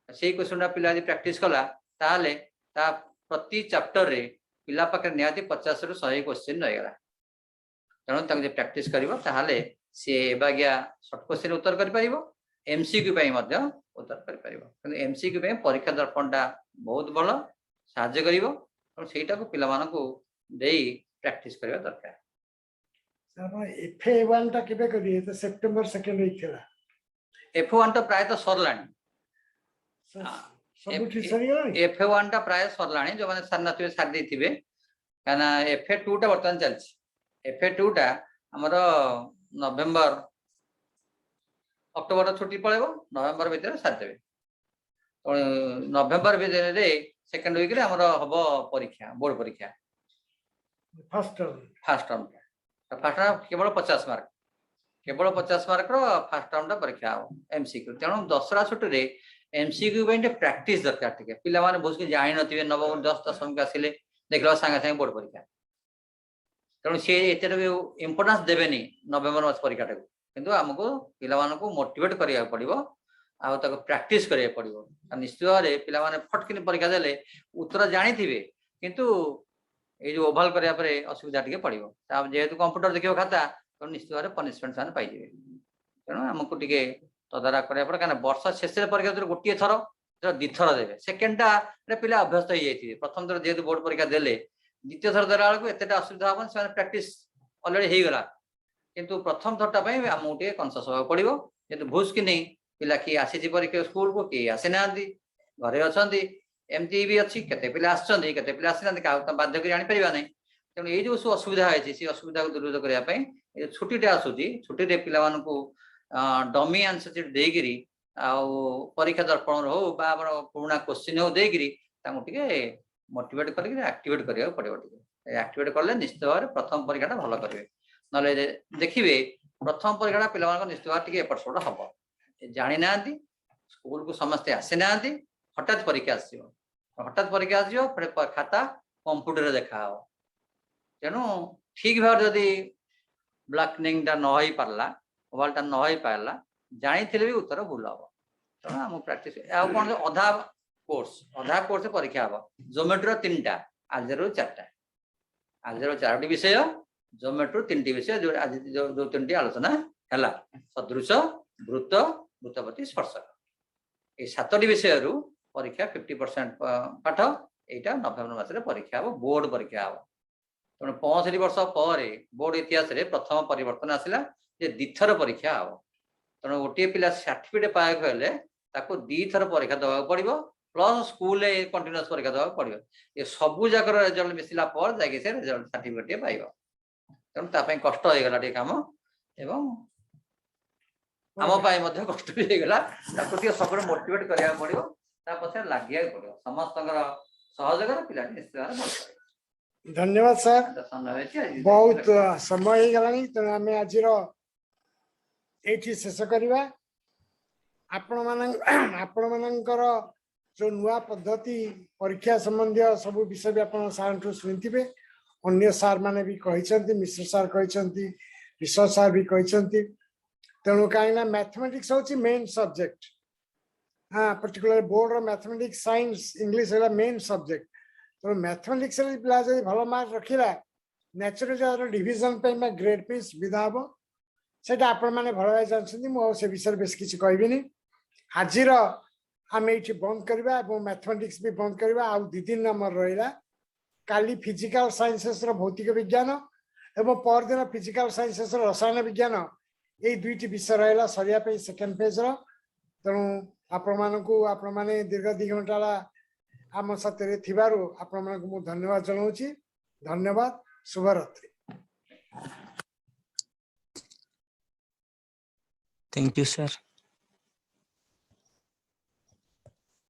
सेही क्वेश्चन पिला यदि प्रैक्टिस कला ताले ता प्रति चैप्टर रे पिला पाखरे निहाती 50 रु 100 क्वेश्चन रहिगला तेणु ताके प्रैक्टिस करिवो ताले से बागिया शॉर्ट क्वेश्चन उत्तर कर परिबो एमसीक्यू पई मध्ये उत्तर कर परिबो किंतु एमसीक्यू पई परीक्षा दर्पणटा बहुत बड़ साहाय्य करिवो और सेटा को पिला मानन को देई प्रैक्टिस करिवा दरकार F1 टा केबे करिए तो सितंबर 2 वीक थिला F1 तो प्राय तो सरलाणी सब ठीक सरी गला F1 टा प्राय सरलाणी जो माने सारनाथिबे सार देथिबे काना F2 टा वर्तमान चलछि F2 टा हमर नवंबर अक्टोबर छुट्टी पळेबो नवंबर भितर सार देबे तो नवंबर भितर रे सेकंड वीक रे हमर हबो परीक्षा बोर्ड परीक्षा फर्स्ट टर्म केवल 50 मार्क रो फर्स्ट टर्म टा परीक्षा हो एमसीक्यू तेणु दसरा छुट्टी रे एमसीक्यू पे प्रैक्टिस दरकार टिके पिला माने बुझ के जानि नथिबे नवम 10 आसिले देखला संगे संगे बोर्ड परीक्षा तेणु से एते इंपोर्टेंस देबेनी नवंबर मास परीक्षा टा किंतु हमको पिला माने को मोटिवेट करिया पड़िबो आ ताको प्रैक्टिस करिया पड़िबो निश्चित रे पिला माने फटकिन परीक्षा देले उत्तर जानि थिबे किंतु ए जो ओवल करिया परे असुविधा टिके पड़िबो ता जेहेतु कंप्यूटर देखियो खाता तो निश्चित रे पनिशमेंट सान पाइ दिबे तेणु हमको टिके तदारा करिया पड़े कारण वर्ष शेष रे परीक्षा तो गोटिए थरो तो दिथर देबे सेकंड टा रे पिला अभ्यस्त हो जाइथिबे प्रथम थर जेहेतु बोर्ड परीक्षा देले द्वितीय थर देला को एतेटा असुविधा होबन से प्रैक्टिस ऑलरेडी हे गला किंतु प्रथम थरटा पई हमहु टिके कॉन्शियस होबा पड़िबो जेतु भूस कि नहीं पिला की आसी परीक्षा स्कूल को कि आसे नांदी घरे अछंदी एमती भी अच्छी केते पिला आछंदी केते पिला आसी नांदी का बाध्य करी आनी परिबा नै तेणु ये जो असुविधा है से असुविधा को दूर करिया पई छुट्टी टे आसुची छुट्टी रे पिला मानन को डमी आंसर शीट देगिरी आ परीक्षा दर्पण हो बा पुराना क्वेश्चन हो देगिरी तामु टिके मोटिवेट करके एक्टिवेट करिया पड़िबो टिके एक्टिवेट करले निश्चित भाव प्रथम परीक्षाटा भलो करिवे नले देखिबे प्रथम परीक्षाटा पिला मानन निश्चित भाव टिके एपट हबो जानि नांदी स्कूल को समस्त आसे नांदी हठात परीक्षा आसियो खाता कंप्यूटर देखा हो तेणु ठीक भाव जदि ब्लैकनिंग टा न होई पारला ओवल टा न होई पारला जानि थिले भी उत्तर भूल हबो तेणु हम प्रैक्टिस आ कोन अधा कोर्स परीक्षा हबो ज्योमेट्री 3टा अलजेब्रा 4टा अलजेब्रा 4टी विषय ज्योमेट्री 3टी विषय जो आज जो 3टी आलोचना हला सदृश वृत्त वृत्तपति स्पर्शक ए 7टी विषय रु परीक्षा 50% पाठ एटा नवंबर मास रे परीक्षा हबो बोर्ड परीक्षा हबो तेणु 65 वर्ष पर बोर्ड इतिहास रे प्रथम परिवर्तन आसिला जे द्विथर परीक्षा हबो तेणु गोटे पिला सर्टिफिकेट पाए कहले ताको द्विथर परीक्षा दवा पड़िबो प्लस स्कूल रे कंटीन्यूअस परीक्षा दवा पड़िबो ये सबु जाकर रिजल्ट मिसिला पर जाके से रिजल्ट सर्टिफिकेट पाइबो तेणु ता पई कष्ट होई गला टे काम एवं आम पाई मध्ये कष्ट होई गला ताको टिके सबरे मोटिवेट करिया पड़िबो ता पछे लागिया पड़िबो समस्तकर सहयोग पिला निश्चित भाव धन्यवाद सर बहुत समय गलानी तो आम आज ये शेष करवा आपण मानकर जो नुआ पद्धति परीक्षा संबंधी सब विषय भी आप सार शुणिथे अन्य सार माने भी कहते मिश्र सार कहते विश्व सार भी कहते तेणु कहीं मैथमेटिक्स हूँ मेन सब्जेक्ट हाँ particular board mathematics science English है मेन सब्जेक्ट तो मैथमेटिक्स पिला जब भल मार्क रखिला नेचुरल डिविजन पे मैं ग्रेड पे सुविधा हम सेटा आपण मैंने भल भाई जानते मुझे विषय बेस किसी कहबी आज आम ये बंद करवा मैथमेटिक्स भी बंद करवा आ 2 दिन आमर रहा काली फिजिकल साइंसेस भौतिक विज्ञान एवं परदिन फिजिकल साइंसेस रसायन विज्ञान ये 2टी विषय रहा सरिया सेकेंड पेज तेणु आपण मैंने दीर्घ 2 घंटा आम साथी थिबारु आपण मानक मु धन्यवाद जनाऊँगी धन्यवाद शुभरात्रि Thank you, sir.